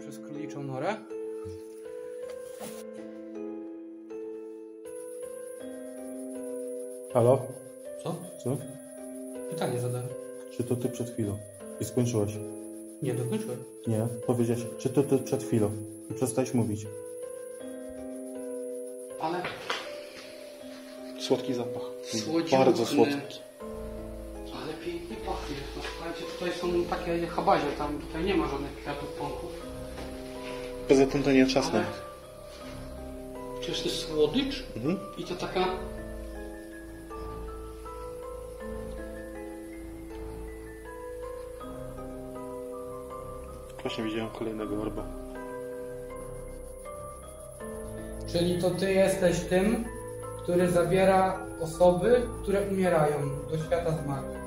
przez króliczą norę. Halo? Co? Co? Pytanie zadałem. Czy to ty przed chwilą? I skończyłaś? Nie, dokończyłem. Nie. Powiedziałeś, czy to ty przed chwilą? I przestałeś mówić. Ale... Słodki zapach. Słodziutny. Bardzo słodki. Ale pięknie pachnie. No, słuchajcie, tutaj są takie habazie, tam tutaj nie ma żadnych kwiatów, pąków. Poza tym to nie czasne. Ale... Przecież to jest słodycz i to taka... Właśnie widziałem kolejnego orba. Czyli to ty jesteś tym, który zabiera osoby, które umierają do świata zmarłych.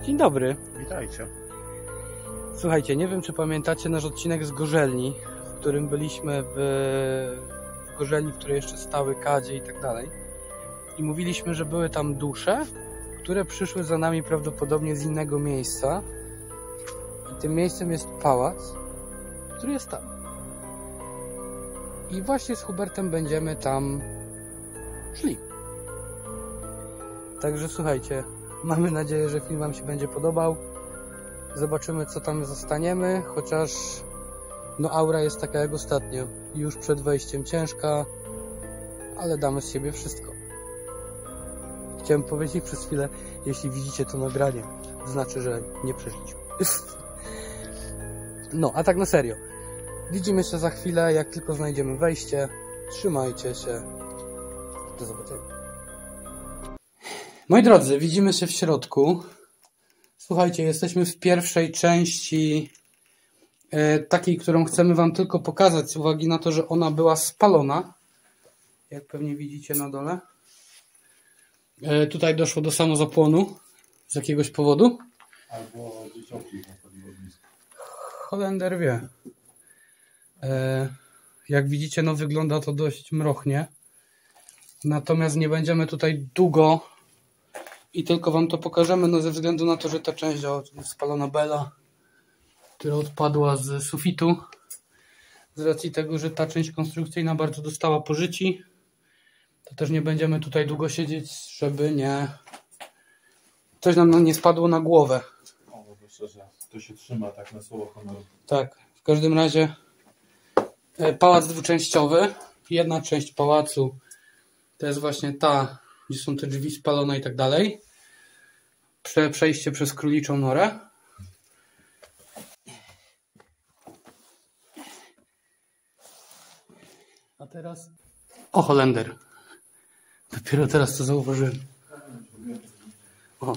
Dzień dobry. Witajcie. Słuchajcie, nie wiem czy pamiętacie nasz odcinek z Gorzelni, w którym byliśmy w Gorzelni, w której jeszcze stały kadzie i tak dalej. I mówiliśmy, że były tam dusze, które przyszły za nami prawdopodobnie z innego miejsca. I tym miejscem jest pałac, który jest tam. I właśnie z Hubertem będziemy tam szli. Także słuchajcie, mamy nadzieję, że film wam się będzie podobał. Zobaczymy, co tam zostaniemy, chociaż no aura jest taka jak ostatnio. Już przed wejściem ciężka, ale damy z siebie wszystko. Chciałem powiedzieć przez chwilę, jeśli widzicie to nagranie, to znaczy, że nie przeżyliśmy. No, a tak na serio. Widzimy się za chwilę, jak tylko znajdziemy wejście. Trzymajcie się. Do zobaczenia. Moi drodzy, widzimy się w środku. Słuchajcie, jesteśmy w pierwszej części takiej, którą chcemy wam tylko pokazać z uwagi na to, że ona była spalona. Jak pewnie widzicie na dole. Tutaj doszło do samozapłonu z jakiegoś powodu. Albo dzieciaki pochodziło blisko. Holender wie. Jak widzicie, no wygląda to dość mrochnie. Natomiast nie będziemy tutaj długo i tylko wam to pokażemy, no ze względu na to, że ta część spalona bela, która odpadła z sufitu, z racji tego, że ta część konstrukcyjna bardzo dostała pożyci, to też nie będziemy tutaj długo siedzieć, żeby nie... coś nam nie spadło na głowę. O, myślę, że to się trzyma tak na słowo honoru. Tak, w każdym razie pałac dwuczęściowy. Jedna część pałacu to jest właśnie ta, gdzie są te drzwi spalone i tak dalej. Przejście przez króliczą norę. A teraz... O, Holender. Dopiero teraz to zauważyłem. O.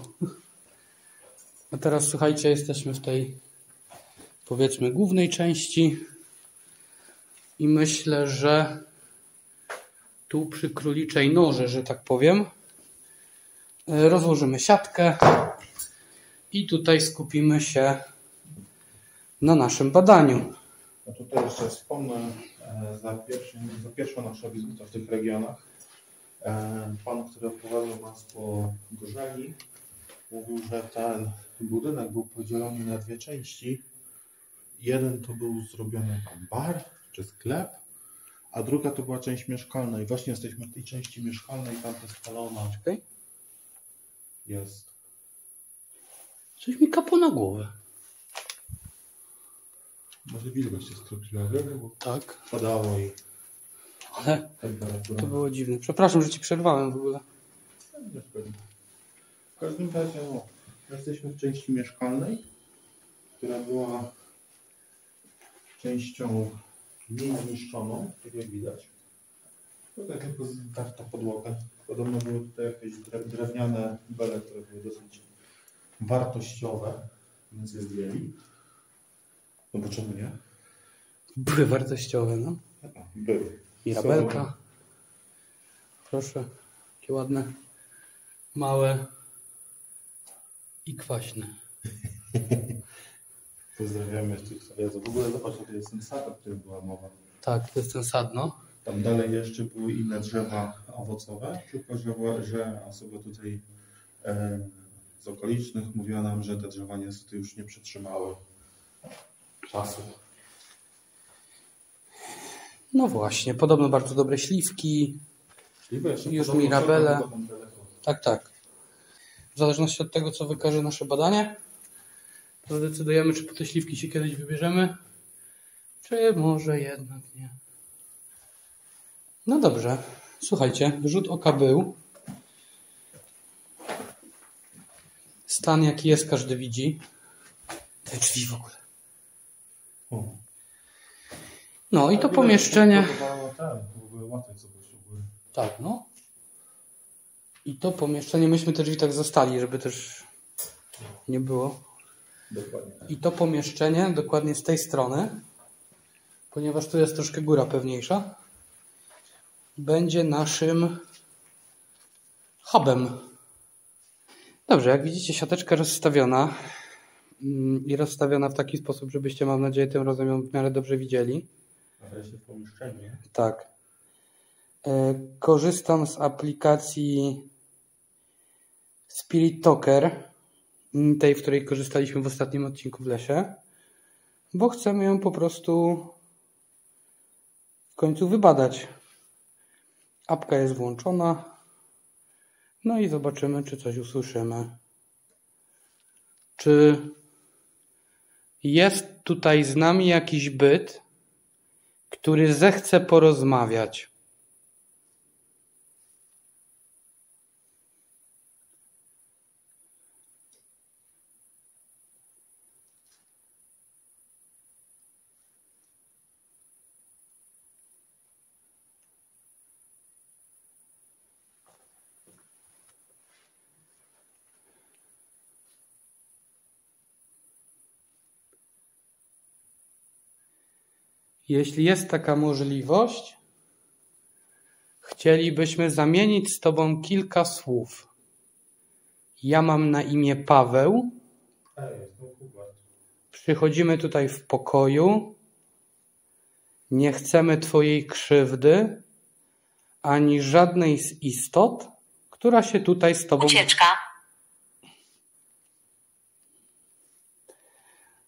A teraz słuchajcie, jesteśmy w tej, powiedzmy, głównej części. I myślę, że tu przy króliczej norze, że tak powiem, rozłożymy siatkę i tutaj skupimy się na naszym badaniu. No tutaj jeszcze wspomnę za pierwszą naszą wizytę w tych regionach. Pan, który oprowadził nas po Gorzelni, mówił, że ten budynek był podzielony na dwie części. Jeden to był zrobiony tam bar czy sklep, a druga to była część mieszkalna. I właśnie jesteśmy w tej części mieszkalnej, tam to spalona. Czekaj. Jest. Coś mi kapło na głowę. Może wilgoć jest skropiła, bo Tak. padało i Ale temperatura. to było dziwne. Przepraszam, że ci przerwałem w ogóle. W każdym razie jesteśmy w części mieszkalnej, która była częścią mniej zniszczoną, tak jak widać. Tutaj tylko zdarta podłoga. Podobno były tutaj jakieś drewniane bele, które były dosyć wartościowe, więc je zdjęli. No bo czemu nie? Były wartościowe, no. Były. Mirabelka. Proszę. Takie ładne. Małe. I kwaśne. Pozdrawiamy tych sowieców. W ogóle zobacz, to jest ten sad, o którym była mowa. Tak, to jest ten sad, no. Tam dalej jeszcze były inne drzewa owocowe, tylko że osoba tutaj z okolicznych mówiła nam, że te drzewa niestety już nie przetrzymały czasu. No właśnie, podobno bardzo dobre śliwki. Już mirabele. Tak, tak. W zależności od tego, co wykaże nasze badanie, to zdecydujemy, czy po te śliwki się kiedyś wybierzemy, czy może jednak nie. No dobrze. Słuchajcie, rzut oka był. Stan jaki jest, każdy widzi. Te drzwi w ogóle. No i to pomieszczenie... Tak, no. I to pomieszczenie, myśmy te drzwi tak zostali, żeby też nie było. Dokładnie. I to pomieszczenie dokładnie z tej strony, ponieważ tu jest troszkę góra pewniejsza, będzie naszym hubem. Dobrze, jak widzicie, siateczka rozstawiona i rozstawiona w taki sposób, żebyście, mam nadzieję, tym razem ją w miarę dobrze widzieli. W pomieszczenie. Tak. Korzystam z aplikacji Spirit Talker, tej, w której korzystaliśmy w ostatnim odcinku w lesie, bo chcemy ją po prostu w końcu wybadać. Apka jest włączona. No i zobaczymy, czy coś usłyszymy. Czy jest tutaj z nami jakiś byt, który zechce porozmawiać? Jeśli jest taka możliwość, chcielibyśmy zamienić z Tobą kilka słów. Ja mam na imię Paweł. Przychodzimy tutaj w pokoju. Nie chcemy Twojej krzywdy, ani żadnej z istot, która się tutaj z Tobą... Ucieczka.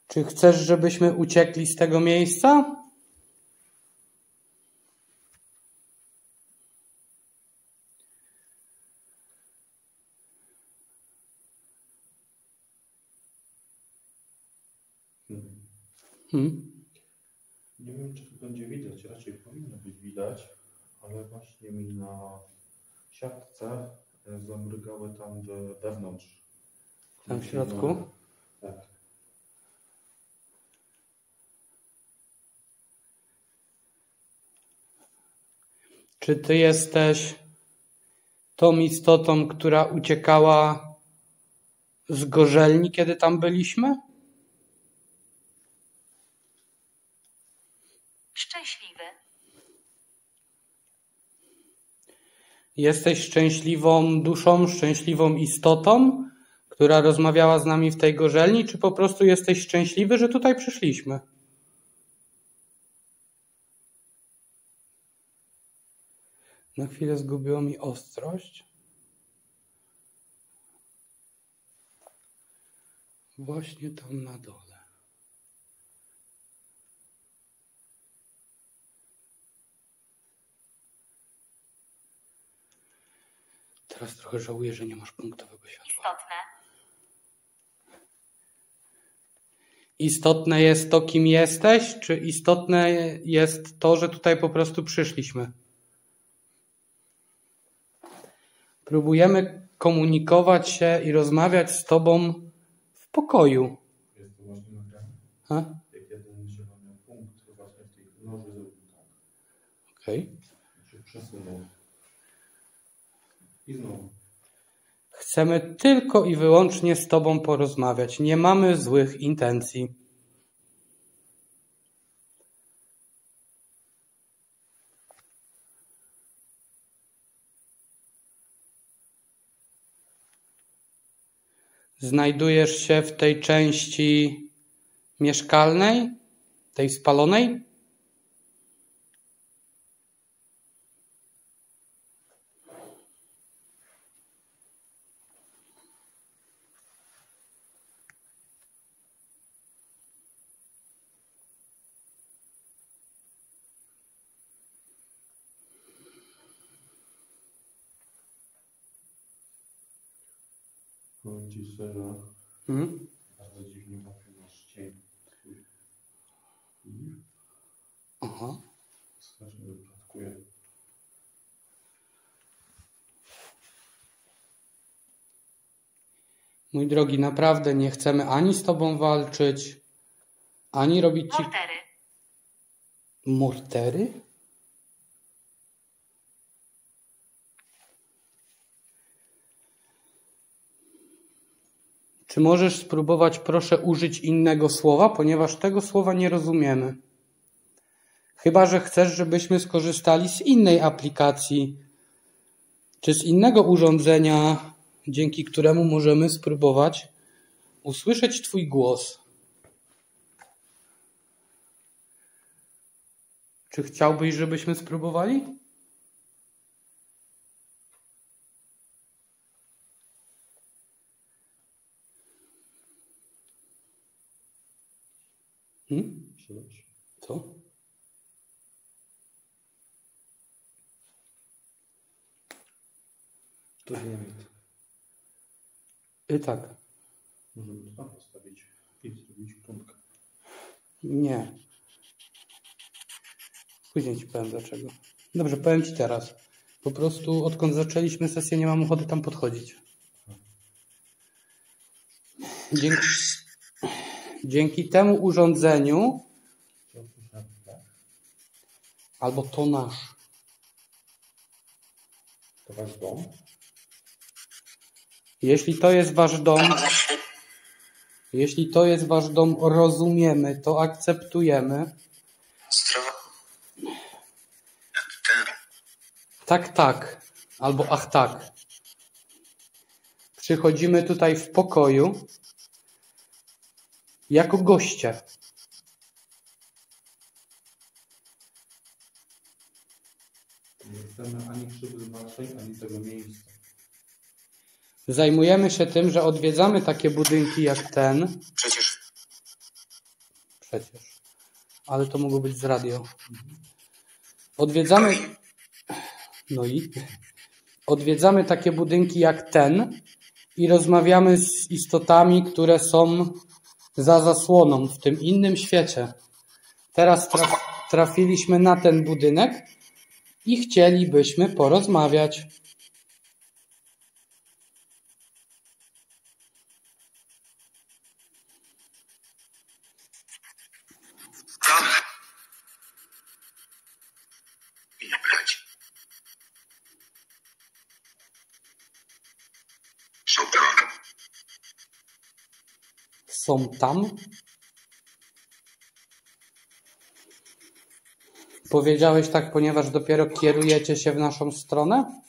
Czy chcesz, żebyśmy uciekli z tego miejsca? Nie wiem, czy to będzie widać, raczej powinno być widać, ale właśnie mi na siatce zamrygały tam wewnątrz. Tam w środku? Tak. Czy ty jesteś tą istotą, która uciekała z gorzelni, kiedy tam byliśmy? Szczęśliwy. Jesteś szczęśliwą duszą, szczęśliwą istotą, która rozmawiała z nami w tej gorzelni, czy po prostu jesteś szczęśliwy, że tutaj przyszliśmy? Na chwilę zgubiło mi ostrość. Właśnie tam na dole. Teraz trochę żałuję, że nie masz punktowego światła. Istotne. Istotne jest to, kim jesteś, czy istotne jest to, że tutaj po prostu przyszliśmy? Próbujemy komunikować się i rozmawiać z Tobą w pokoju. Jest to właśnie nagrane. Jak jeden zielony punkt właśnie w tej noży zrobił tak. Okej. Się przesunął. I znowu. Chcemy tylko i wyłącznie z Tobą porozmawiać. Nie mamy złych intencji. Znajdujesz się w tej części mieszkalnej, tej spalonej? Powiem ci szczerze, bardzo dziwnie masz cień. Aha. Strasznie wypadkuje. Mój drogi, naprawdę nie chcemy ani z tobą walczyć, ani robić ci... Mortery. Mortery? Czy możesz spróbować, proszę, użyć innego słowa, ponieważ tego słowa nie rozumiemy. Chyba że chcesz, żebyśmy skorzystali z innej aplikacji, czy z innego urządzenia, dzięki któremu możemy spróbować usłyszeć twój głos. Czy chciałbyś, żebyśmy spróbowali? Co? To dynamit. I tak. Możemy to tam postawić i zrobić piątkę. Nie. Później ci powiem dlaczego. Dobrze, powiem ci teraz. Po prostu odkąd zaczęliśmy sesję, nie mam ochoty tam podchodzić. Dzięki temu urządzeniu albo to nasz. To wasz dom? Jeśli to jest wasz dom, rozumiemy, to akceptujemy. Tak. Albo ach tak. Przychodzimy tutaj w pokoju jako goście. Nie chcemy ani krzywdy waszej, ani tego miejsca. Zajmujemy się tym, że odwiedzamy takie budynki jak ten. Przecież. Ale to mogło być z radio. Odwiedzamy takie budynki jak ten i rozmawiamy z istotami, które są za zasłoną w tym innym świecie. Teraz trafiliśmy na ten budynek i chcielibyśmy porozmawiać. Są tam? Powiedziałeś tak, ponieważ dopiero kierujecie się w naszą stronę?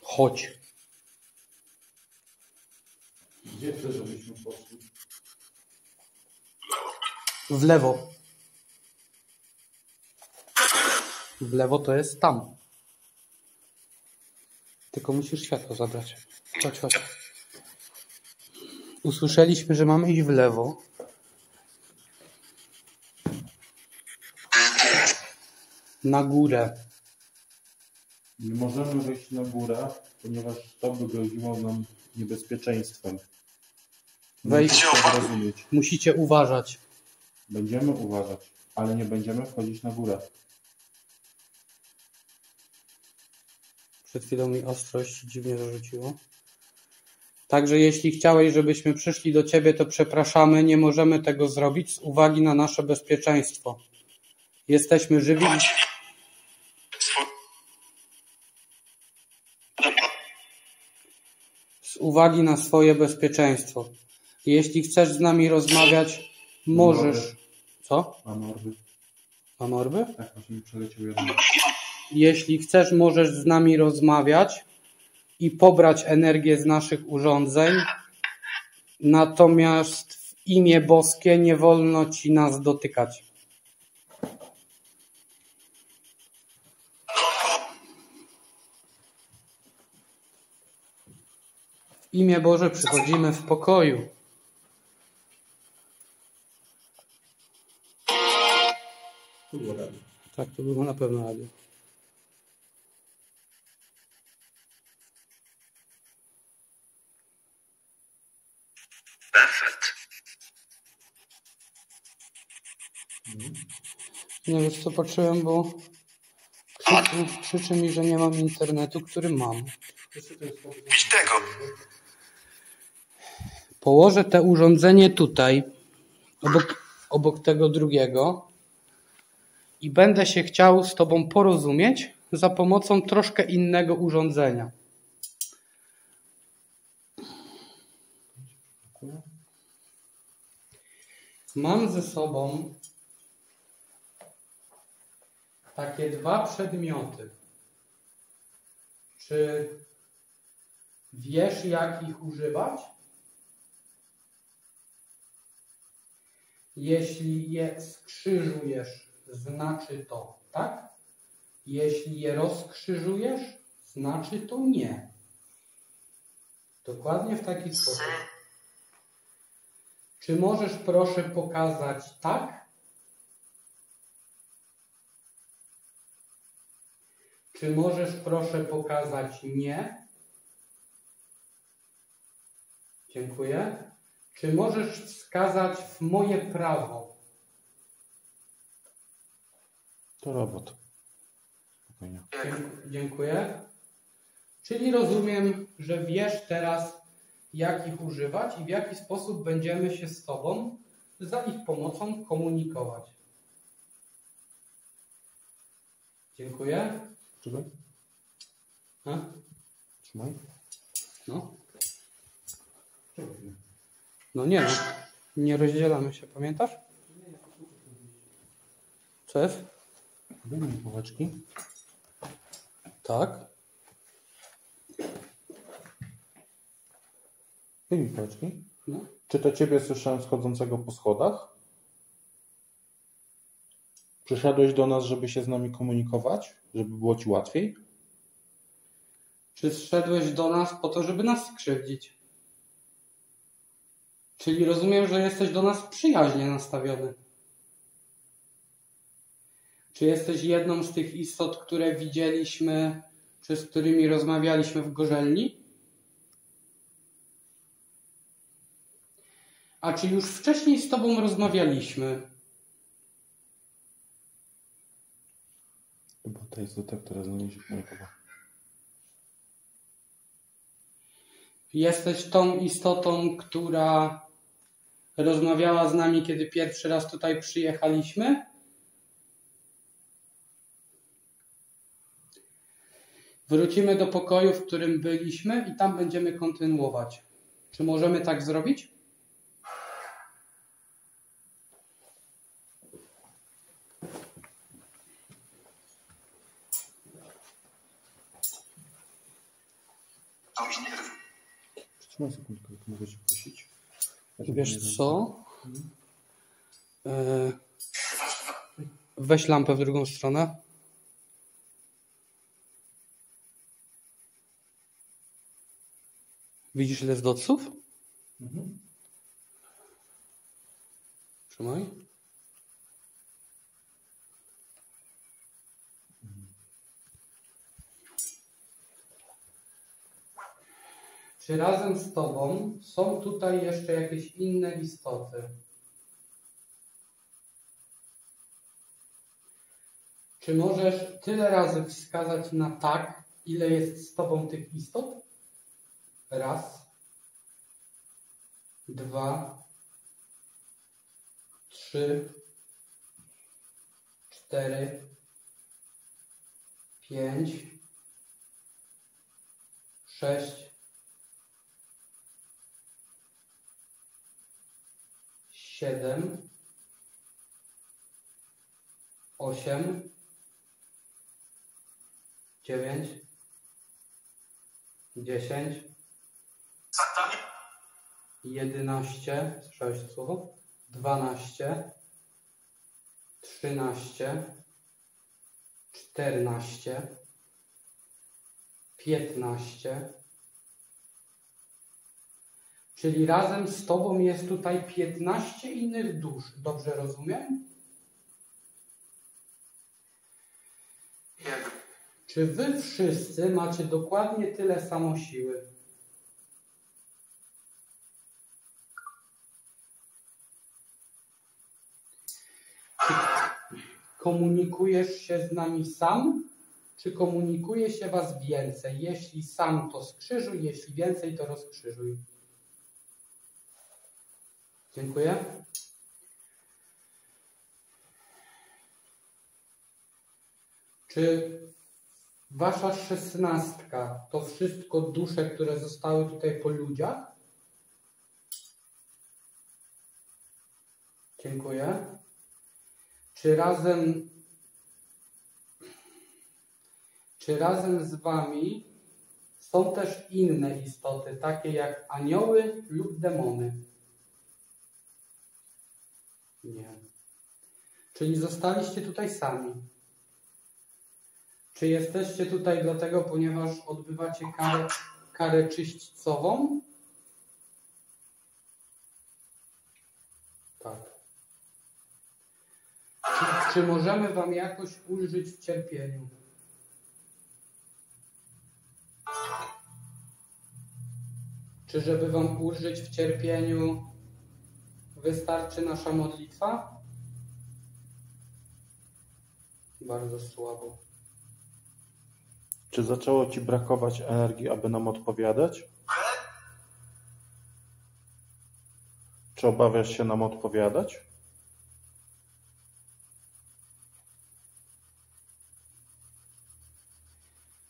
Chodź. Gdzie chcesz, żebyśmy poszli? W lewo. W lewo to jest tam. Tylko musisz światło zabrać. Chodź. Usłyszeliśmy, że mamy iść w lewo. Na górę. Nie możemy wejść na górę, ponieważ to by groziło nam niebezpieczeństwem. Wejść. Rozumieć. Musicie uważać. Będziemy uważać, ale nie będziemy wchodzić na górę. Przed chwilą mi ostrość dziwnie zarzuciło. Także jeśli chciałeś, żebyśmy przyszli do ciebie, to przepraszamy, nie możemy tego zrobić z uwagi na nasze bezpieczeństwo. Jesteśmy żywi. Z uwagi na swoje bezpieczeństwo. Jeśli chcesz z nami rozmawiać, możesz. Co? Mamy orby? Tak, właśnie mi przeleciał jeden. Jeśli chcesz, możesz z nami rozmawiać i pobrać energię z naszych urządzeń. Natomiast w imię boskie nie wolno ci nas dotykać. W imię Boże przychodzimy w pokoju. Tu było radio. Tak, to było na pewno radio. Perfect. Nie wiesz co patrzyłem, bo krzyczy mi, że nie mam internetu, który mam. Pić tego. Położę te urządzenie tutaj, obok tego drugiego i będę się chciał z tobą porozumieć za pomocą troszkę innego urządzenia. Mam ze sobą takie dwa przedmioty. Czy wiesz, jak ich używać? Jeśli je skrzyżujesz, znaczy to tak. Jeśli je rozkrzyżujesz, znaczy to nie. Dokładnie w taki sposób. Czy możesz proszę pokazać tak? Czy możesz proszę pokazać nie? Dziękuję. Czy możesz wskazać w moje prawo? To robot. Spokojnie. Dziękuję. Czyli rozumiem, że wiesz teraz, jak ich używać i w jaki sposób będziemy się z tobą za ich pomocą komunikować. Dziękuję. Trzymaj. Trzymaj. No. No nie no. Nie rozdzielamy się, pamiętasz? Co jest? Daj mi pałeczki. Tak. Daj mi pałeczki. No. Czy to ciebie słyszałem schodzącego po schodach? Przyszedłeś do nas, żeby się z nami komunikować? Żeby było ci łatwiej? Czy zszedłeś do nas po to, żeby nas skrzywdzić? Czyli rozumiem, że jesteś do nas przyjaźnie nastawiony. Czy jesteś jedną z tych istot, które widzieliśmy, czy z którymi rozmawialiśmy w Gorzelni? A czy już wcześniej z tobą rozmawialiśmy? Chyba to jest detektor, z nami się komunikował. Jesteś tą istotą, która rozmawiała z nami, kiedy pierwszy raz tutaj przyjechaliśmy? Wrócimy do pokoju, w którym byliśmy i tam będziemy kontynuować. Czy możemy tak zrobić? Przytrzymaj sekundkę, mogę cię prosić. Wiesz co? Weź lampę w drugą stronę. Widzisz, ile jest doców? Trzymaj. Czy razem z tobą są tutaj jeszcze jakieś inne istoty? Czy możesz tyle razy wskazać na tak, ile jest z tobą tych istot? Raz, 2, 3, 4, 5, 6, 7, 8, 9, 10, 11, słyszałeś słowo? 12, 13, 14, 15. Czyli razem z tobą jest tutaj 15 innych dusz. Dobrze rozumiem? Czy wy wszyscy macie dokładnie tyle samo siły? komunikujesz się z nami sam, czy komunikuje się was więcej? Jeśli sam, to skrzyżuj, jeśli więcej, to rozkrzyżuj. Dziękuję. Czy wasza 16 to wszystko dusze, które zostały tutaj po ludziach? Dziękuję. Czy razem z wami są też inne istoty, takie jak anioły lub demony? Nie. Czyli zostaliście tutaj sami. Czy jesteście tutaj dlatego, ponieważ odbywacie karę czyśćcową? Tak. Czy możemy wam jakoś ulżyć w cierpieniu? Czy żeby wam ulżyć w cierpieniu wystarczy nasza modlitwa? Bardzo słabo. Czy zaczęło ci brakować energii, aby nam odpowiadać? Czy obawiasz się nam odpowiadać?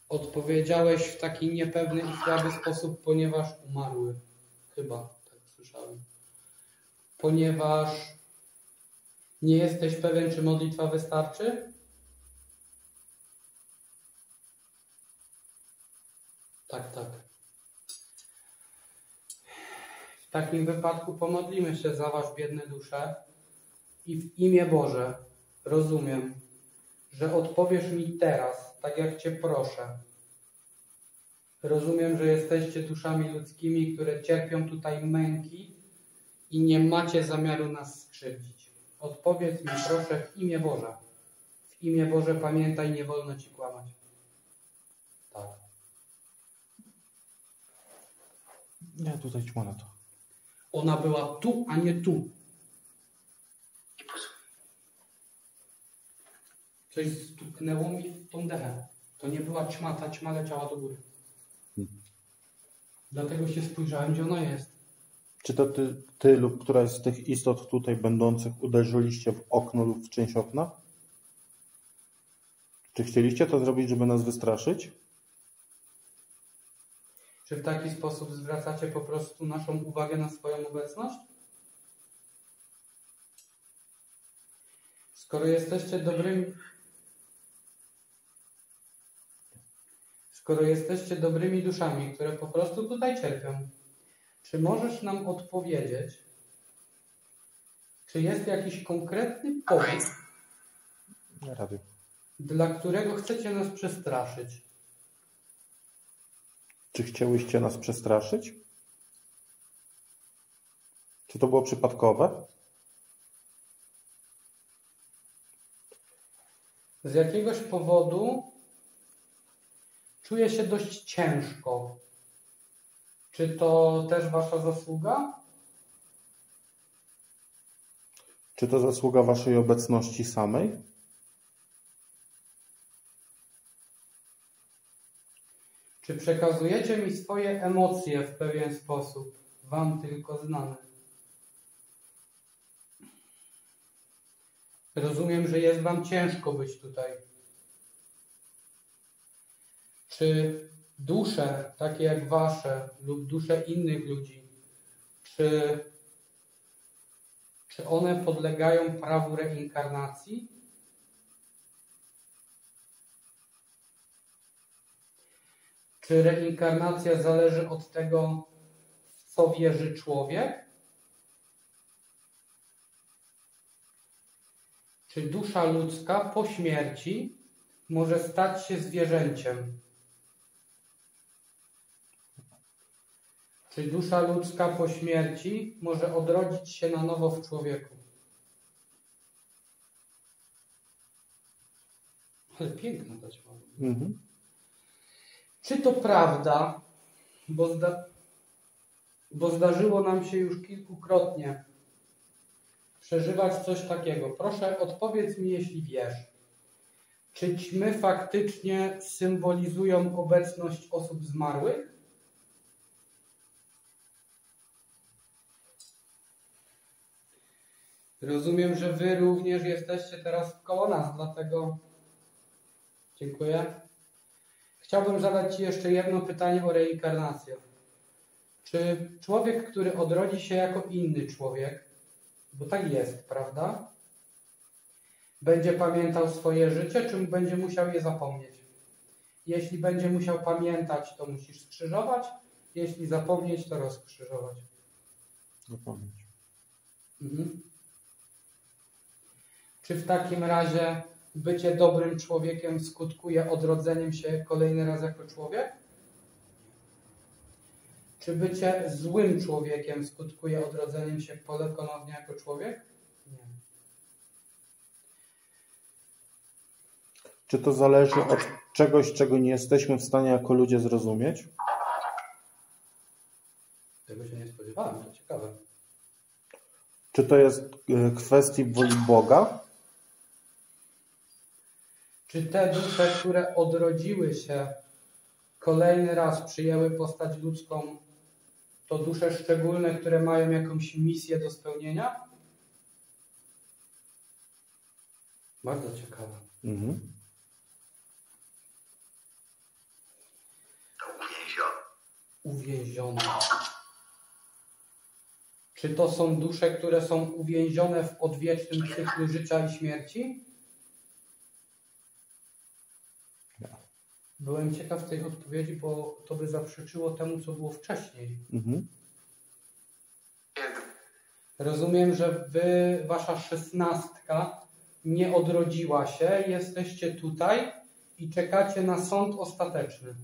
Odpowiedziałeś w taki niepewny i słaby sposób, ponieważ umarły. Chyba, tak słyszałem. Ponieważ nie jesteś pewien, czy modlitwa wystarczy? Tak, tak. W takim wypadku pomodlimy się za was, biedne dusze, i w imię Boże rozumiem, że odpowiesz mi teraz, tak jak cię proszę. Rozumiem, że jesteście duszami ludzkimi, które cierpią tutaj męki i nie macie zamiaru nas skrzywdzić. Odpowiedz mi proszę w imię Boże. W imię Boże pamiętaj, nie wolno ci kłamać. Tak. Nie, tutaj ćma na to. Ona była tu, a nie tu. Coś stuknęło mi w tą dechę. To nie była ćma, ta ćma leciała do góry. Dlatego się spojrzałem, gdzie ona jest. Czy to ty lub któraś z tych istot tutaj będących uderzyliście w okno lub w część okna? Czy chcieliście to zrobić, żeby nas wystraszyć? Czy w taki sposób zwracacie po prostu naszą uwagę na swoją obecność? Skoro jesteście dobrymi duszami, które po prostu tutaj cierpią, czy możesz nam odpowiedzieć, czy jest jakiś konkretny powód, dla którego chcecie nas przestraszyć? Czy chciałyście nas przestraszyć? Czy to było przypadkowe? Z jakiegoś powodu czuję się dość ciężko. Czy to też wasza zasługa? Czy to zasługa waszej obecności samej? Czy przekazujecie mi swoje emocje w pewien sposób, wam tylko znany? Rozumiem, że jest wam ciężko być tutaj. Czy dusze, takie jak wasze lub dusze innych ludzi, czy one podlegają prawu reinkarnacji? Czy reinkarnacja zależy od tego, w co wierzy człowiek? Czy dusza ludzka po śmierci może stać się zwierzęciem? Czy dusza ludzka po śmierci może odrodzić się na nowo w człowieku? Ale piękna ta ćma. Czy to prawda, bo zdarzyło nam się już kilkukrotnie przeżywać coś takiego. Proszę odpowiedz mi, jeśli wiesz. Czy ćmy faktycznie symbolizują obecność osób zmarłych? Rozumiem, że wy również jesteście teraz koło nas, dlatego dziękuję. Chciałbym zadać ci jeszcze jedno pytanie o reinkarnację. Czy człowiek, który odrodzi się jako inny człowiek, bo tak jest, prawda? Będzie pamiętał swoje życie, czy będzie musiał je zapomnieć? Jeśli będzie musiał pamiętać, to musisz skrzyżować. Jeśli zapomnieć, to rozkrzyżować. Zapomnieć. Mhm. Czy w takim razie bycie dobrym człowiekiem skutkuje odrodzeniem się kolejny raz jako człowiek? Czy bycie złym człowiekiem skutkuje odrodzeniem się ponownie jako człowiek? Nie. Czy to zależy od czegoś, czego nie jesteśmy w stanie jako ludzie zrozumieć? Tego się nie spodziewałem, to ciekawe. Czy to jest kwestii woli Boga? Czy te dusze, które odrodziły się, kolejny raz przyjęły postać ludzką, to dusze szczególne, które mają jakąś misję do spełnienia? Bardzo ciekawe. Mhm. Uwięzione. Czy to są dusze, które są uwięzione w odwiecznym cyklu życia i śmierci? Byłem ciekaw tej odpowiedzi, bo to by zaprzeczyło temu, co było wcześniej. Mhm. Rozumiem, że wy, wasza 16 nie odrodziła się, jesteście tutaj i czekacie na sąd ostateczny.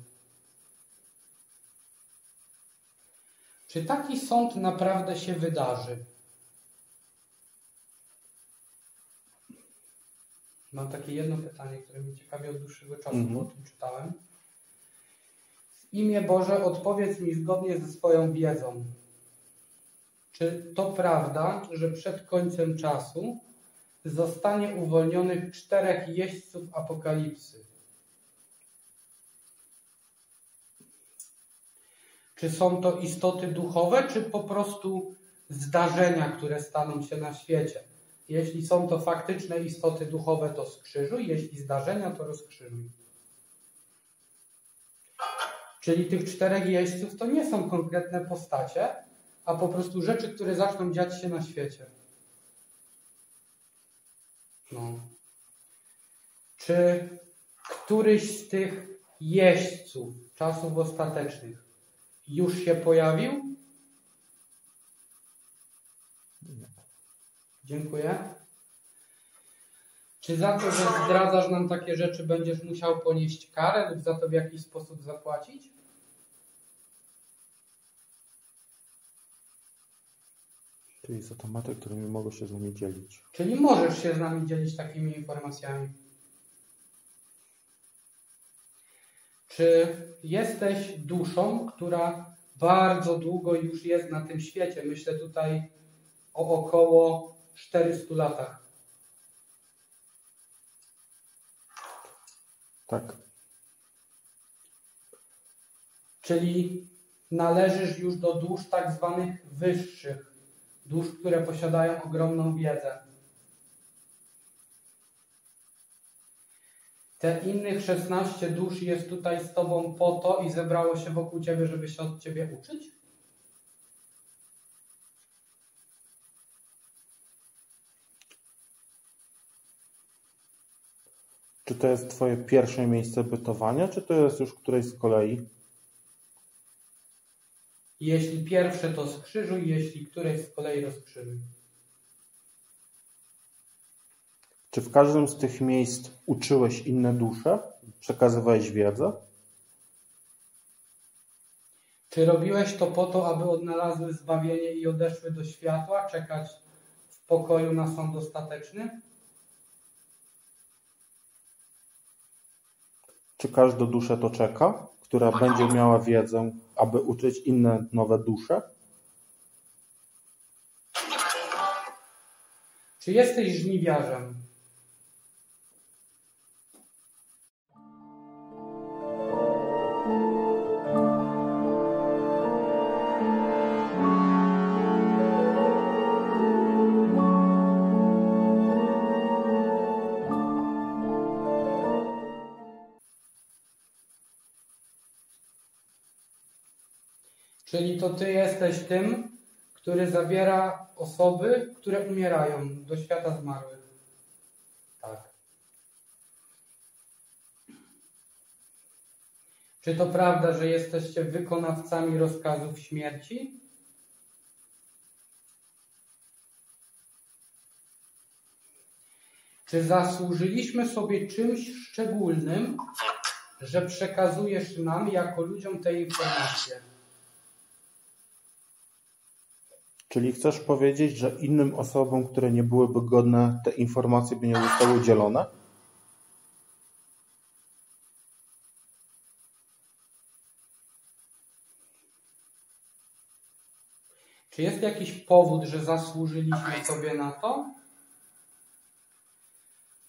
Czy taki sąd naprawdę się wydarzy? Mam takie jedno pytanie, które mnie ciekawi od dłuższego czasu, bo o tym czytałem. W imię Boże odpowiedz mi zgodnie ze swoją wiedzą. Czy to prawda, że przed końcem czasu zostanie uwolnionych 4 jeźdźców apokalipsy? Czy są to istoty duchowe, czy po prostu zdarzenia, które staną się na świecie? Jeśli są to faktyczne istoty duchowe, to skrzyżuj, jeśli zdarzenia, to rozkrzyżuj. Czyli tych 4 jeźdźców to nie są konkretne postacie, a po prostu rzeczy, które zaczną dziać się na świecie. No. Czy któryś z tych jeźdźców czasów ostatecznych już się pojawił? Dziękuję. Czy za to, że zdradzasz nam takie rzeczy, będziesz musiał ponieść karę lub za to w jakiś sposób zapłacić? Czyli za tematy, którymi mogę się z nami dzielić. Czyli możesz się z nami dzielić takimi informacjami. Czy jesteś duszą, która bardzo długo już jest na tym świecie? Myślę tutaj o około 400 latach. Tak. Czyli należysz już do dusz tak zwanych wyższych. Dusz, które posiadają ogromną wiedzę. Te innych 16 dusz jest tutaj z Tobą po to i zebrało się wokół Ciebie, żeby się od Ciebie uczyć? Czy to jest Twoje pierwsze miejsce bytowania, czy to jest już któreś z kolei? Jeśli pierwsze, to skrzyżuj, jeśli któreś z kolei rozkrzyżuj. Czy w każdym z tych miejsc uczyłeś inne dusze? Przekazywałeś wiedzę? Czy robiłeś to po to, aby odnalazły zbawienie i odeszły do światła, czekać w pokoju na sąd ostateczny? Czy każda dusza to czeka, która będzie miała wiedzę, aby uczyć inne nowe dusze? Czy jesteś żniwiarzem? Czyli to ty jesteś tym, który zabiera osoby, które umierają do świata zmarłych. Tak. Czy to prawda, że jesteście wykonawcami rozkazów śmierci? Czy zasłużyliśmy sobie czymś szczególnym, że przekazujesz nam jako ludziom te informacje? Czyli chcesz powiedzieć, że innym osobom, które nie byłyby godne, te informacje by nie zostały udzielone? Czy jest jakiś powód, że zasłużyliśmy sobie na to?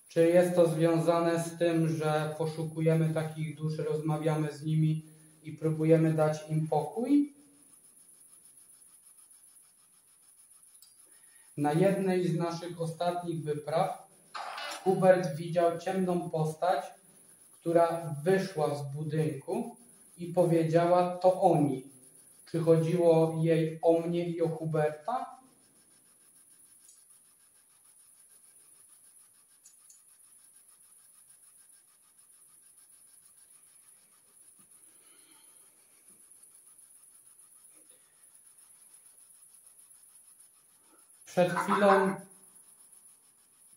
Czy jest to związane z tym, że poszukujemy takich dusz, rozmawiamy z nimi i próbujemy dać im pokój? Na jednej z naszych ostatnich wypraw Hubert widział ciemną postać, która wyszła z budynku i powiedziała: to oni. Czy chodziło jej o mnie i o Huberta?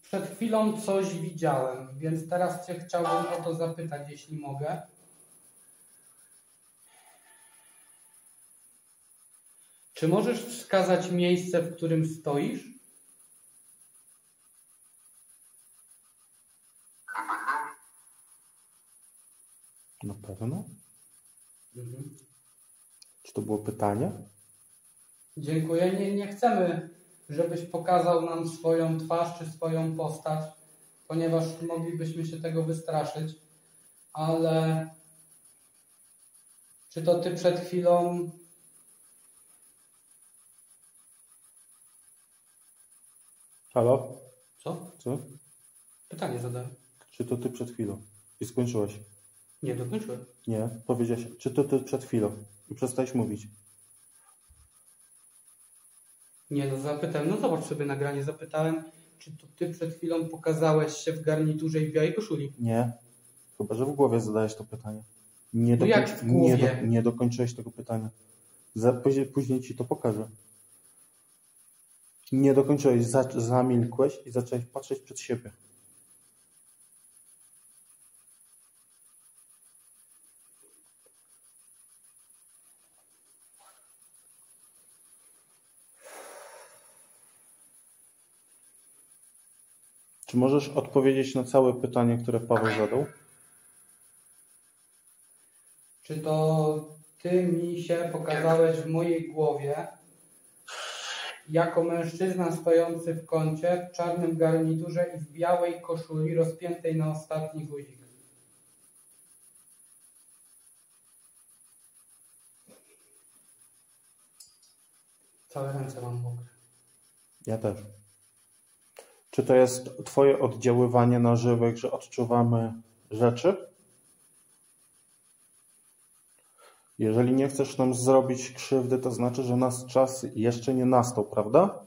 Przed chwilą coś widziałem, więc teraz Cię chciałbym o to zapytać, jeśli mogę. Czy możesz wskazać miejsce, w którym stoisz? Na pewno. Mhm. Czy to było pytanie? Dziękuję. Nie chcemy, żebyś pokazał nam swoją twarz czy swoją postać, ponieważ moglibyśmy się tego wystraszyć. Ale czy to Ty przed chwilą... Halo? Co? Co? Pytanie zadałem. Czy to ty przed chwilą? I skończyłeś? Nie, dokończyłem. Nie. Powiedziałeś, czy to ty przed chwilą? I przestałeś mówić. Nie, no zapytałem, no zobacz sobie nagranie, zapytałem, czy to Ty przed chwilą pokazałeś się w garniturze i w białej koszuli? Nie. Chyba, że w głowie zadałeś to pytanie. No jak w głowie? Nie dokończyłeś tego pytania. Później ci to pokażę. Nie dokończyłeś, zamilkłeś i zacząłeś patrzeć przed siebie. Czy możesz odpowiedzieć na całe pytanie, które Paweł zadał? Czy to Ty mi się pokazałeś w mojej głowie jako mężczyzna stojący w kącie, w czarnym garniturze i w białej koszuli rozpiętej na ostatni guzik? Całe ręce mam mokre. Ja też. Czy to jest twoje oddziaływanie na żywych, że odczuwamy rzeczy? Jeżeli nie chcesz nam zrobić krzywdy, to znaczy, że nasz czas jeszcze nie nastał, prawda?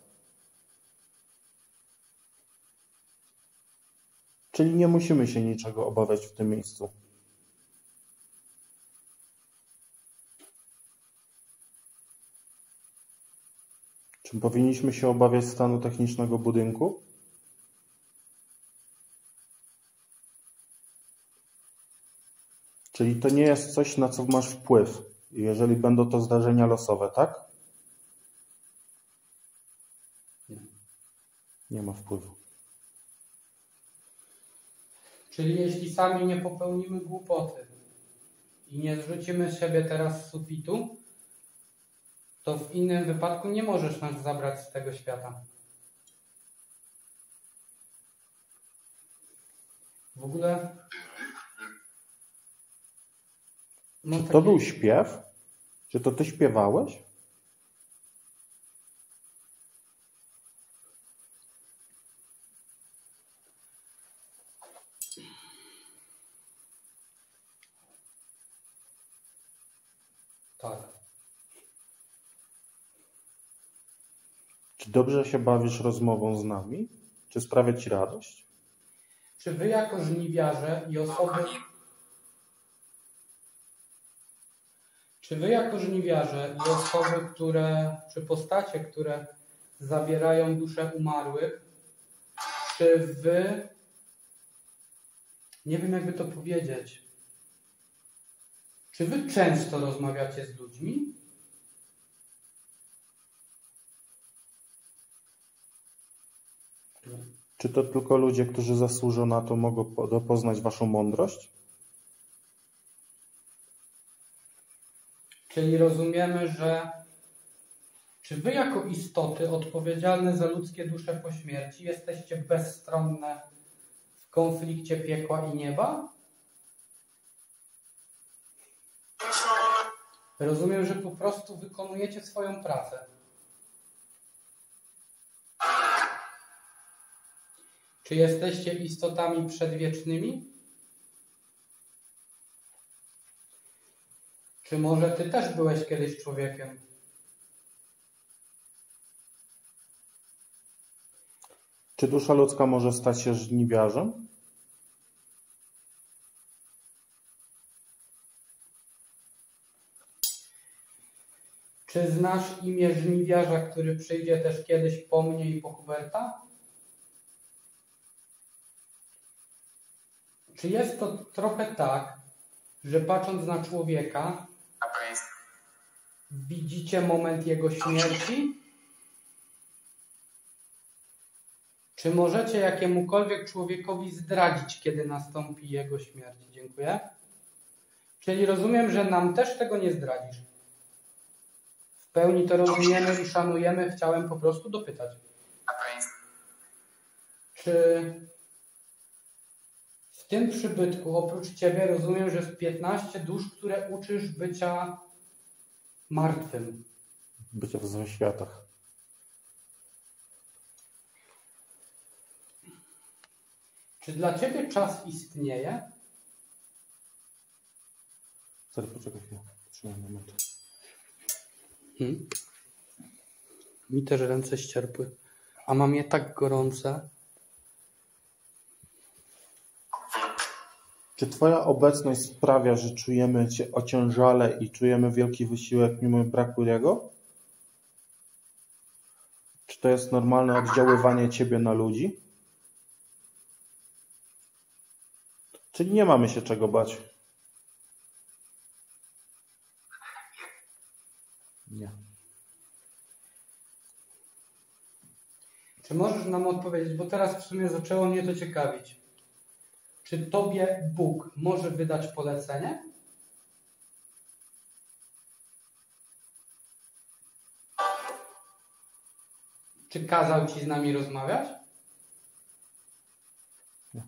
Czyli nie musimy się niczego obawiać w tym miejscu. Czy powinniśmy się obawiać stanu technicznego budynku? Czyli to nie jest coś, na co masz wpływ, jeżeli będą to zdarzenia losowe, tak? Nie. Nie ma wpływu. Czyli jeśli sami nie popełnimy głupoty i nie zrzucimy z siebie teraz z sufitu, to w innym wypadku nie możesz nas zabrać z tego świata. W ogóle... No Czy taki- to był śpiew? Czy to ty śpiewałeś? Tak. Czy dobrze się bawisz rozmową z nami? Czy sprawia ci radość? Czy wy jako żniwiarze i osoby... Czy wy jako żniwiarze i osoby, czy postacie, które zabierają duszę umarłych, czy wy... Nie wiem, jakby to powiedzieć. Czy wy często rozmawiacie z ludźmi? Czy to tylko ludzie, którzy zasłużą na to, mogą poznać waszą mądrość? Czyli rozumiemy, że czy wy jako istoty odpowiedzialne za ludzkie dusze po śmierci jesteście bezstronne w konflikcie piekła i nieba? Rozumiem, że po prostu wykonujecie swoją pracę. Czy jesteście istotami przedwiecznymi? Czy może ty też byłeś kiedyś człowiekiem? Czy dusza ludzka może stać się żniwiarzem? Czy znasz imię żniwiarza, który przyjdzie też kiedyś po mnie i po Huberta? Czy jest to trochę tak, że patrząc na człowieka, widzicie moment jego śmierci? Czy możecie jakiemukolwiek człowiekowi zdradzić, kiedy nastąpi jego śmierć? Dziękuję. Czyli rozumiem, że nam też tego nie zdradzisz. W pełni to rozumiemy i szanujemy. Chciałem po prostu dopytać. Czy w tym przybytku oprócz ciebie rozumiem, że jest 15 dusz, które uczysz bycia martwym? Bycia w zaświatach. Czy dla ciebie czas istnieje? Sorry, poczekaj chwilę. Trzymaj moment. Mi też ręce ścierpły. A mam je tak gorące. Czy twoja obecność sprawia, że czujemy cię ociężale i czujemy wielki wysiłek mimo braku jego? Czy to jest normalne oddziaływanie ciebie na ludzi? Czyli nie mamy się czego bać. Nie. Czy możesz nam odpowiedzieć, bo teraz w sumie zaczęło mnie to ciekawić. Czy tobie Bóg może wydać polecenie? Czy kazał ci z nami rozmawiać? Nie.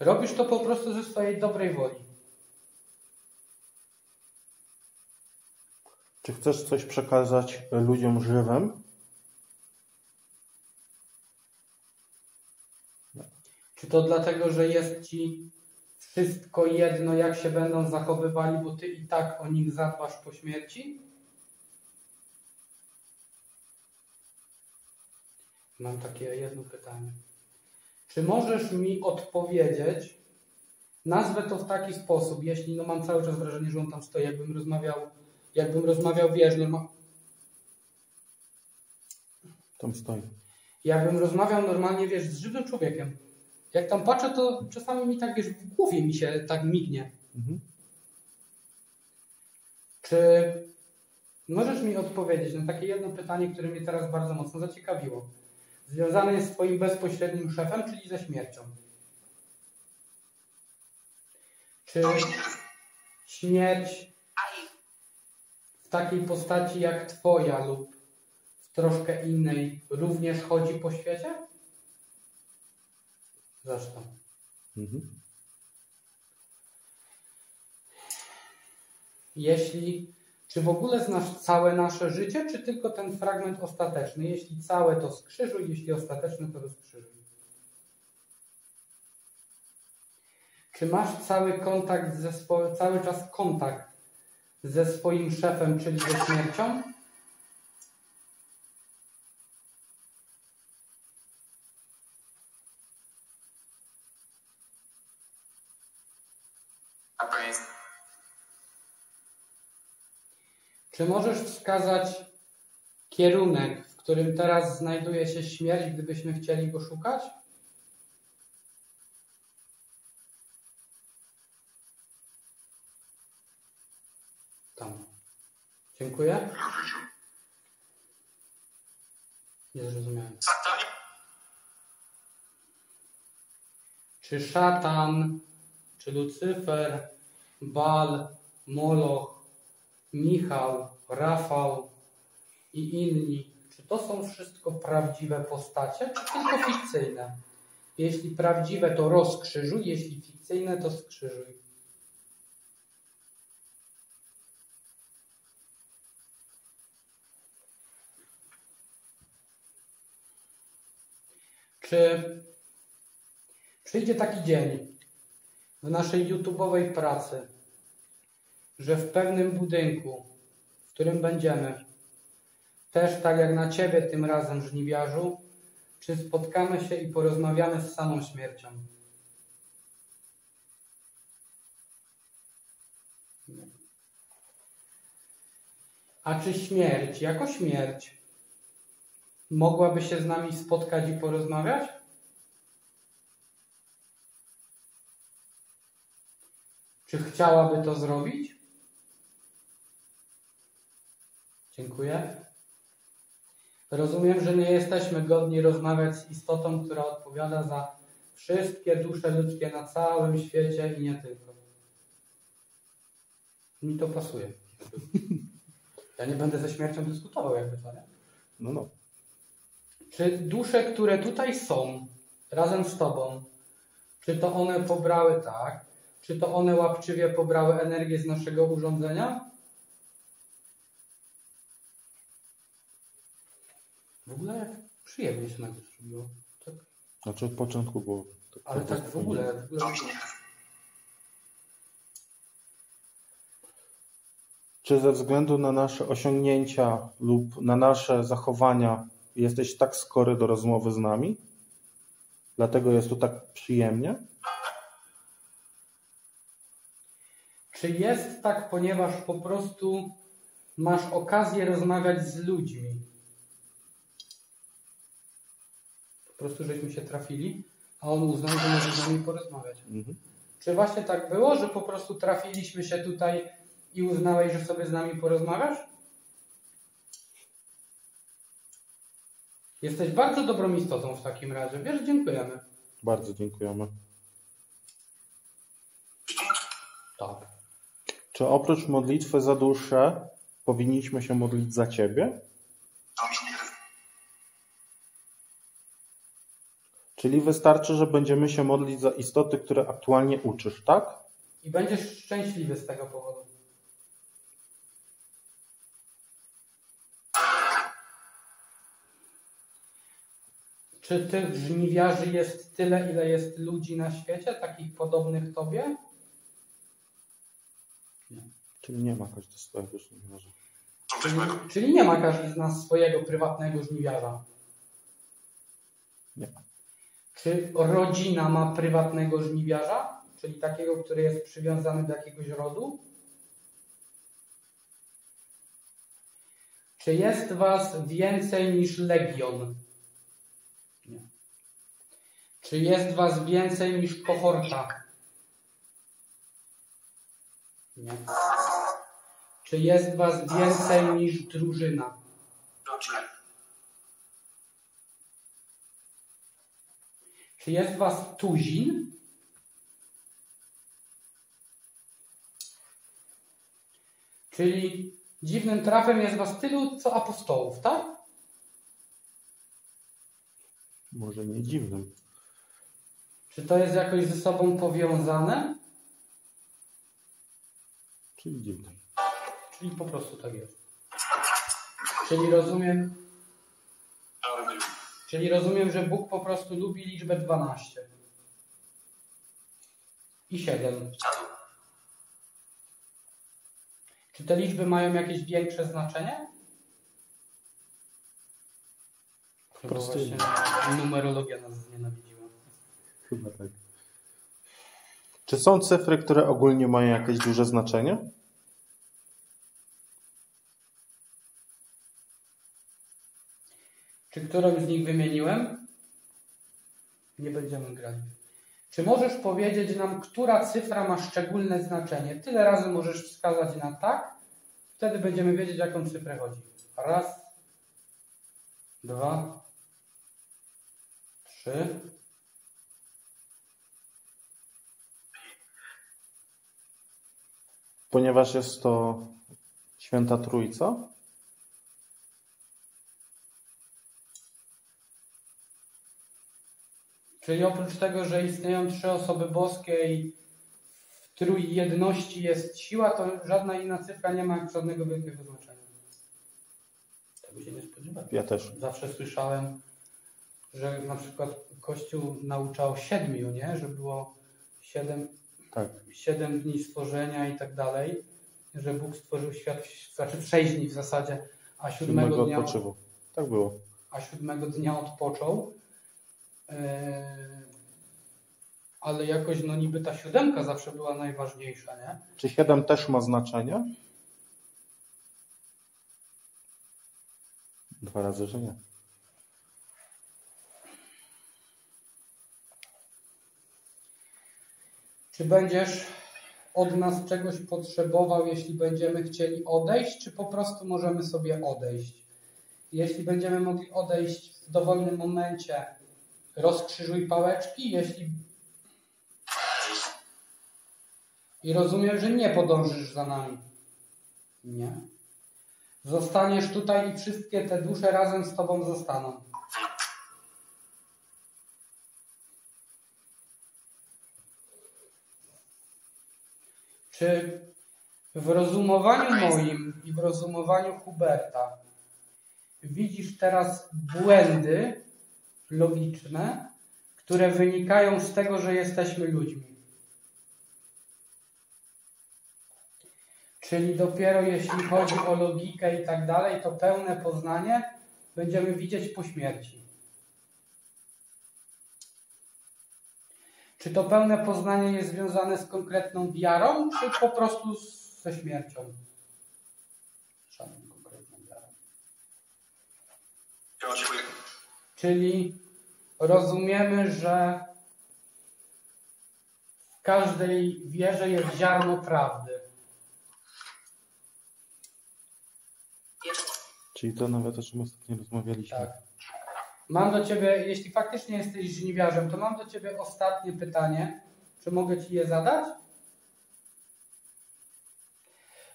Robisz to po prostu ze swojej dobrej woli. Czy chcesz coś przekazać ludziom żywym? Czy to dlatego, że jest ci wszystko jedno, jak się będą zachowywali, bo ty i tak o nich zadbasz po śmierci? Mam takie jedno pytanie. Czy możesz mi odpowiedzieć, nazwę to w taki sposób, jeśli mam cały czas wrażenie, że on tam stoi, jakbym rozmawiał, wiesz, Tam stoi. jakbym rozmawiał normalnie, wiesz, z żywym człowiekiem. Jak tam patrzę, to czasami mi tak, wiesz, w głowie mi się tak mignie. Czy możesz mi odpowiedzieć na takie jedno pytanie, które mnie teraz bardzo mocno zaciekawiło? Związane jest z twoim bezpośrednim szefem, czyli ze śmiercią. Czy śmierć w takiej postaci jak twoja lub w troszkę innej również chodzi po świecie? Zresztą. Mhm. Czy w ogóle znasz całe nasze życie, czy tylko ten fragment ostateczny? Jeśli całe, to skrzyżuj, jeśli ostateczny, to rozkrzyżuj. Czy masz cały czas kontakt ze swoim szefem, czyli ze śmiercią? Czy możesz wskazać kierunek, w którym teraz znajduje się śmierć, gdybyśmy chcieli go szukać? Tam. Dziękuję. Nie zrozumiałem. Czy szatan, czy Lucyfer, Baal, Moloch, Michał, Rafał i inni, czy to są wszystko prawdziwe postacie, czy tylko fikcyjne? Jeśli prawdziwe, to rozkrzyżuj, jeśli fikcyjne, to skrzyżuj. Czy przyjdzie taki dzień w naszej YouTube'owej pracy, że w pewnym budynku, w którym będziemy, też tak jak na Ciebie tym razem, żniwiarzu, czy spotkamy się i porozmawiamy z samą śmiercią? Nie. A czy śmierć, jako śmierć, mogłaby się z nami spotkać i porozmawiać? Czy chciałaby to zrobić? Dziękuję. Rozumiem, że nie jesteśmy godni rozmawiać z istotą, która odpowiada za wszystkie dusze ludzkie na całym świecie i nie tylko. Mi to pasuje. Ja nie będę ze śmiercią dyskutował, jakby to, nie? No. Czy dusze, które tutaj są, razem z Tobą, czy to one pobrały, tak, czy to one łapczywie pobrały energię z naszego urządzenia? W ogóle jak przyjemnie się nagle zrobiło. Tak. Znaczy od początku było. Ale tak w ogóle. Czy ze względu na nasze osiągnięcia lub na nasze zachowania jesteś tak skory do rozmowy z nami? Dlatego jest tu tak przyjemnie? Czy jest tak, ponieważ po prostu masz okazję rozmawiać z ludźmi? Po prostu żeśmy się trafili, a on uznał, że może z nami porozmawiać. Mhm. Czy właśnie tak było, że po prostu trafiliśmy się tutaj i uznałeś, że sobie z nami porozmawiasz? Jesteś bardzo dobrą istotą w takim razie. Wiesz, dziękujemy. Bardzo dziękujemy. Tak. Czy oprócz modlitwy za duszę powinniśmy się modlić za Ciebie? Czyli wystarczy, że będziemy się modlić za istoty, które aktualnie uczysz, tak? I będziesz szczęśliwy z tego powodu. Czy tych żniwiarzy jest tyle, ile jest ludzi na świecie, takich podobnych Tobie? Nie. Czyli nie ma każdy swojego żniwiarza. Czyli nie ma każdy z nas swojego prywatnego żniwiarza. Nie. Czy rodzina ma prywatnego żniwiarza? Czyli takiego, który jest przywiązany do jakiegoś rodu? Czy jest was więcej niż legion? Nie. Czy jest was więcej niż kohorta? Nie. Czy jest was więcej niż drużyna? Czy jest was tuzin? Czyli dziwnym trafem jest was tylu, co apostołów, tak? Może nie dziwnym. Czy to jest jakoś ze sobą powiązane? Czyli dziwne. Czyli po prostu tak jest. Czyli rozumiem, że Bóg po prostu lubi liczbę 12. I 7. Czy te liczby mają jakieś większe znaczenie? Po prostu właśnie numerologia nas znienawidziła. chyba tak. Czy są cyfry, które ogólnie mają jakieś duże znaczenie? Czy którąś z nich wymieniłem? Nie będziemy grać. Czy możesz powiedzieć nam, która cyfra ma szczególne znaczenie? Tyle razy możesz wskazać na tak, wtedy będziemy wiedzieć, o jaką cyfrę chodzi. Raz, 2, 3. Ponieważ jest to Święta Trójca? Czyli oprócz tego, że istnieją 3 osoby boskie i w trójjedności jest siła, to żadna inna cyfra nie ma żadnego wielkiego znaczenia. Tego się nie spodziewałem. Ja też. Zawsze słyszałem, że na przykład Kościół nauczał 7, nie? Że było 7, Tak. 7 dni stworzenia i tak dalej, że Bóg stworzył świat, znaczy 6 dni w zasadzie, a 7 dnia odpoczywu. Tak było. A 7 dnia odpoczął. Ale jakoś no niby ta 7 zawsze była najważniejsza, nie? Czy 7 też ma znaczenie? 2 razy, że nie. Czy będziesz od nas czegoś potrzebował, jeśli będziemy chcieli odejść, czy po prostu możemy sobie odejść? Jeśli będziemy mogli odejść w dowolnym momencie, rozkrzyżuj pałeczki, I rozumiem, że nie podążysz za nami. Nie. Zostaniesz tutaj i wszystkie te dusze razem z Tobą zostaną. Czy w rozumowaniu moim i w rozumowaniu Huberta widzisz teraz błędy logiczne, które wynikają z tego, że jesteśmy ludźmi? Czyli dopiero jeśli chodzi o logikę i tak dalej, to pełne poznanie będziemy widzieć po śmierci. Czy to pełne poznanie jest związane z konkretną wiarą, czy po prostu ze śmiercią? Żadną konkretną wiarą. Czyli rozumiemy, że w każdej wierze jest ziarno prawdy. Czyli to nawet o czym ostatnio rozmawialiśmy. Tak. Mam do Ciebie, jeśli faktycznie jesteś żniwiarzem, to mam do Ciebie ostatnie pytanie. Czy mogę Ci je zadać?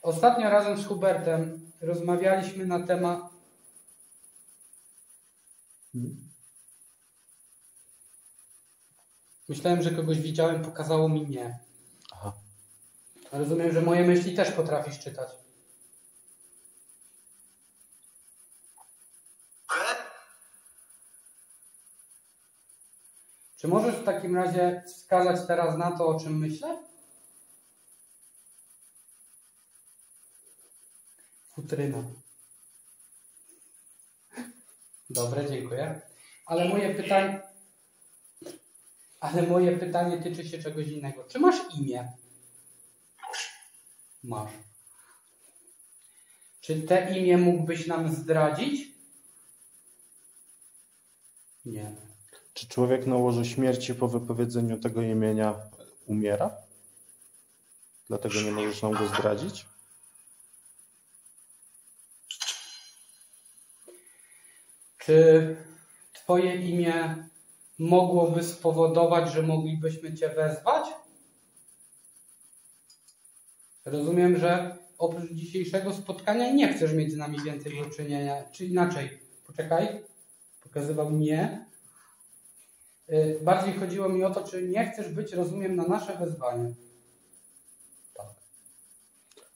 Ostatnio razem z Hubertem rozmawialiśmy na temat... Myślałem, że kogoś widziałem, pokazało mi nie. Aha. Rozumiem, że moje myśli też potrafisz czytać. Czy możesz w takim razie wskazać teraz na to, o czym myślę? Futryna. Dobre, dziękuję. Ale moje pytanie tyczy się czegoś innego. Czy masz imię? Masz. Czy te imię mógłbyś nam zdradzić? Nie. Czy człowiek na łożu śmierci po wypowiedzeniu tego imienia umiera? Dlatego nie możesz nam go zdradzić? Czy Twoje imię mogłoby spowodować, że moglibyśmy Cię wezwać? Rozumiem, że oprócz dzisiejszego spotkania nie chcesz mieć z nami więcej do czynienia. Czy inaczej, poczekaj, pokazywał nie. Bardziej chodziło mi o to, czy nie chcesz być, rozumiem, na nasze wezwanie. Tak.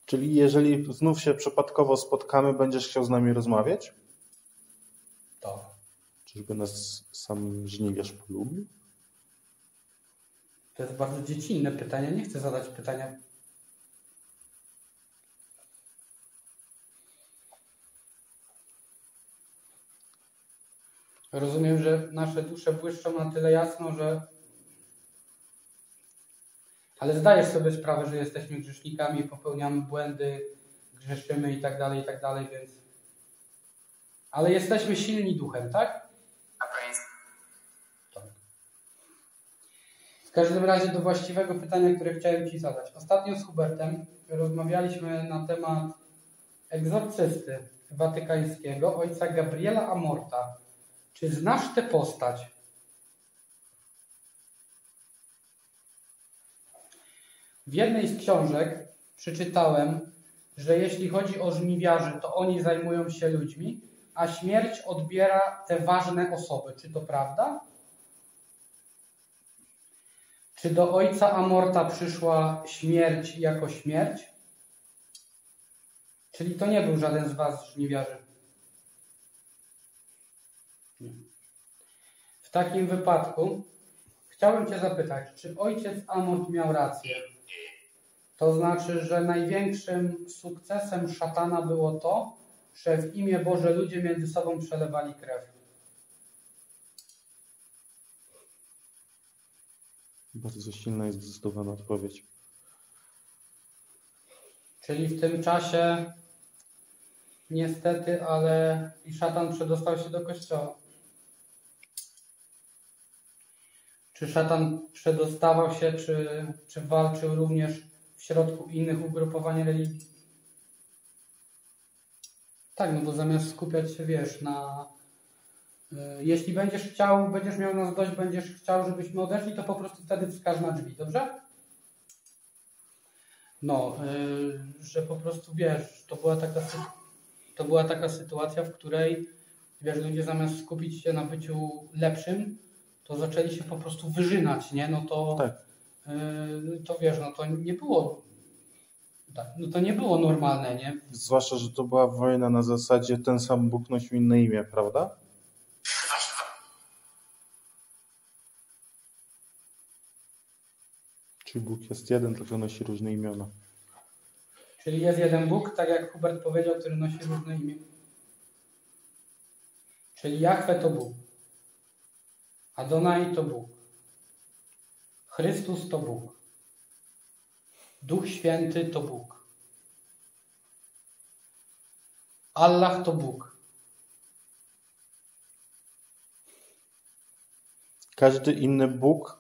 Czyli jeżeli znów się przypadkowo spotkamy, będziesz chciał z nami rozmawiać? Tak. Czyżby nas sam żniwiarz polubił? To jest bardzo dziecinne pytanie. Nie chcę zadać pytania. Rozumiem, że nasze dusze błyszczą na tyle jasno, że... Ale zdajesz sobie sprawę, że jesteśmy grzesznikami, popełniamy błędy, grzeszymy i tak dalej, więc... Ale jesteśmy silni duchem, tak? Tak. W każdym razie do właściwego pytania, które chciałem Ci zadać. Ostatnio z Hubertem rozmawialiśmy na temat egzorcysty watykańskiego, ojca Gabriela Amorta. Czy znasz tę postać? W jednej z książek przeczytałem, że jeśli chodzi o żniwiarzy, to oni zajmują się ludźmi, a śmierć odbiera te ważne osoby. Czy to prawda? Czy do ojca Amorta przyszła śmierć jako śmierć? Czyli to nie był żaden z was żniwiarzy. Nie. W takim wypadku chciałem Cię zapytać, czy ojciec Amort miał rację? To znaczy, że największym sukcesem szatana było to, że w imię Boże ludzie między sobą przelewali krew. Bardzo silna i zdecydowana odpowiedź. Czyli w tym czasie niestety, ale i szatan przedostał się do kościoła. Czy szatan przedostawał się, czy walczył również w środku innych ugrupowań religii? Tak, no bo zamiast skupiać się, wiesz, na... Jeśli będziesz chciał, będziesz miał nas dość, będziesz chciał, żebyśmy odeszli, to po prostu wtedy wskaż na drzwi, dobrze? No, że po prostu, wiesz, to była taka sytuacja, w której, wiesz, ludzie zamiast skupić się na byciu lepszym, to zaczęli się po prostu wyżynać, nie? No to, tak. To wiesz, no to nie było, tak, no to nie było normalne, nie? Zwłaszcza, że to była wojna na zasadzie ten sam Bóg nosił inne imię, prawda? Czyli Bóg jest jeden, tylko nosi różne imiona. Czyli jest jeden Bóg, tak jak Hubert powiedział, który nosi różne imię. Czyli Jahwe to Bóg. Adonai to Bóg. Chrystus to Bóg. Duch Święty to Bóg. Allah to Bóg. Każdy inny Bóg.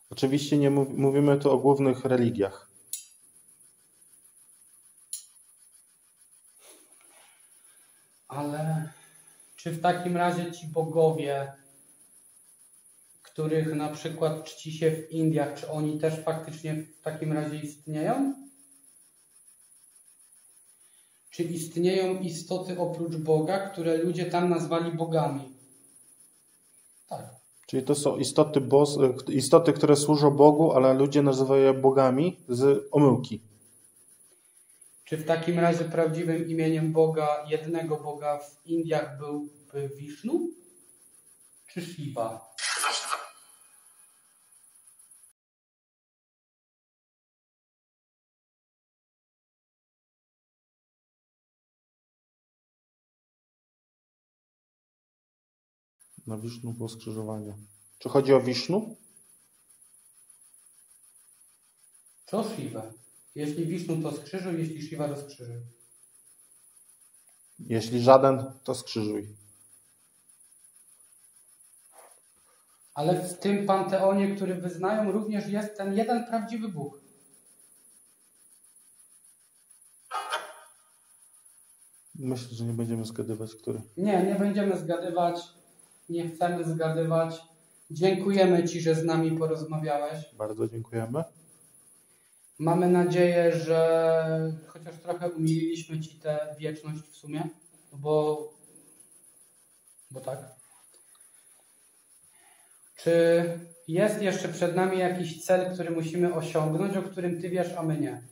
Oczywiście nie mówimy tu o głównych religiach. Ale czy w takim razie ci bogowie, których na przykład czci się w Indiach, czy oni też faktycznie w takim razie istnieją? Czy istnieją istoty oprócz Boga, które ludzie tam nazwali bogami? Tak. Czyli to są istoty, które służą Bogu, ale ludzie nazywają je bogami z omyłki. Czy w takim razie prawdziwym imieniem Boga, jednego Boga w Indiach byłby Wisznu? Czy Shiva? Na Wisznu było skrzyżowanie. Czy chodzi o Wisznu? Czy o Shiva? Jeśli Wisznu to skrzyżuj, jeśli Shiva to skrzyżuj. Jeśli żaden, to skrzyżuj. Ale w tym panteonie, który wyznają, również jest ten jeden prawdziwy Bóg. Myślę, że nie będziemy zgadywać, który. Nie będziemy zgadywać. Nie chcemy zgadywać. Dziękujemy Ci, że z nami porozmawiałeś. Bardzo dziękujemy. Mamy nadzieję, że chociaż trochę umililiśmy Ci tę wieczność w sumie, bo Bo tak. Czy jest jeszcze przed nami jakiś cel, który musimy osiągnąć, o którym Ty wiesz, a my nie?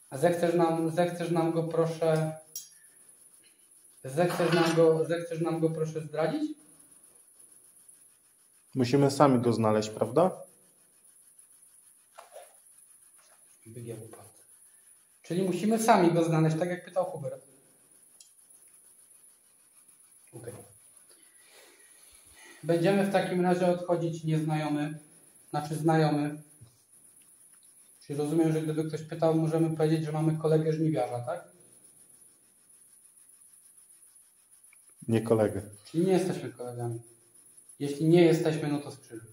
A zechcesz nam go proszę zdradzić? Musimy sami go znaleźć, prawda? Wygięło palce. Czyli musimy sami go znaleźć, tak jak pytał Hubert. Okay. Będziemy w takim razie odchodzić znajomy. Czyli rozumiem, że gdyby ktoś pytał, możemy powiedzieć, że mamy kolegę żniwiarza, tak? Nie kolegę. Czyli nie jesteśmy kolegami. Jeśli nie jesteśmy, no to skrzyżuj.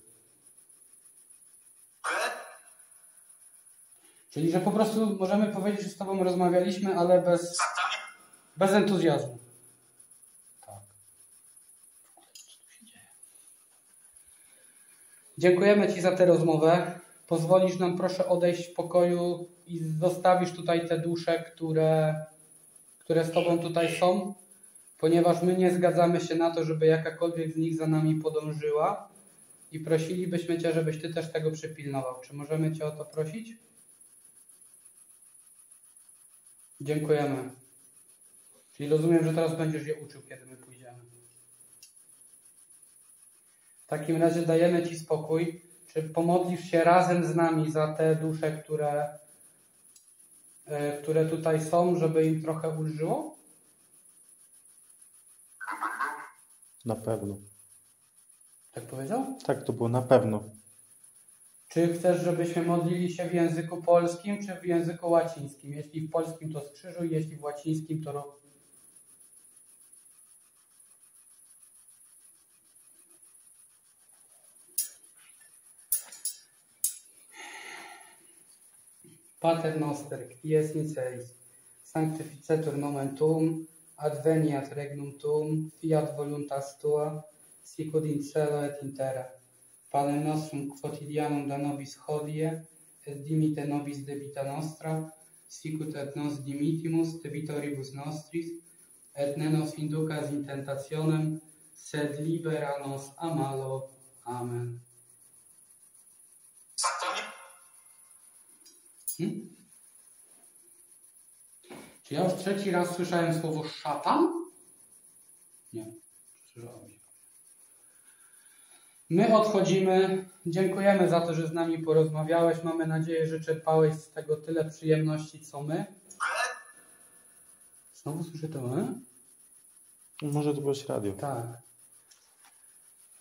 Czyli, że po prostu możemy powiedzieć, że z Tobą rozmawialiśmy, ale bez entuzjazmu. Tak. Co tu się dzieje? Dziękujemy Ci za tę rozmowę. Pozwolisz nam proszę odejść w pokoju i zostawisz tutaj te dusze, które z Tobą tutaj są, ponieważ my nie zgadzamy się na to, żeby jakakolwiek z nich za nami podążyła i prosilibyśmy Cię, żebyś Ty też tego przypilnował. Czy możemy Cię o to prosić? Dziękujemy. Czyli rozumiem, że teraz będziesz je uczył, kiedy my pójdziemy. W takim razie dajemy Ci spokój. Czy pomodlisz się razem z nami za te dusze, które tutaj są, żeby im trochę ulżyło? Na pewno. Tak powiedział? Tak, to było na pewno. Czy chcesz, żebyśmy modlili się w języku polskim, czy w języku łacińskim? Jeśli w polskim, to skrzyżuj, jeśli w łacińskim, to rób. Pater noster, qui es in celis, sanctificetur nomen tuum, adveniat regnum tuum, fiat voluntas tua, sicut in cielo et in terra. Panem nostrum quotidianum da nobis hodie, et dimite nobis debita nostra, sicut et nos dimitimus debitoribus nostris, et ne nos inducas in tentationem, sed libera nos a malo. Amen. Czy ja już trzeci raz słyszałem słowo szatan? Nie. Słyszałem się. My odchodzimy. Dziękujemy za to, że z nami porozmawiałeś. Mamy nadzieję, że czerpałeś z tego tyle przyjemności, co my. Znowu słyszę to, Może to było radio. Tak.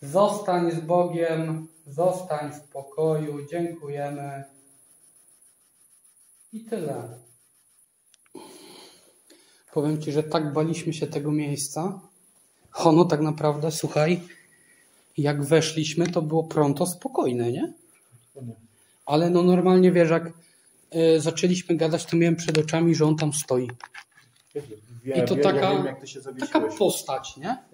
Zostań z Bogiem. Zostań w pokoju. Dziękujemy. I tyle. Powiem Ci, że tak baliśmy się tego miejsca. Ono tak naprawdę, słuchaj, jak weszliśmy, to było pronto spokojne, nie? Ale no normalnie, wiesz, jak zaczęliśmy gadać, to miałem przed oczami, że on tam stoi. I to taka postać, nie?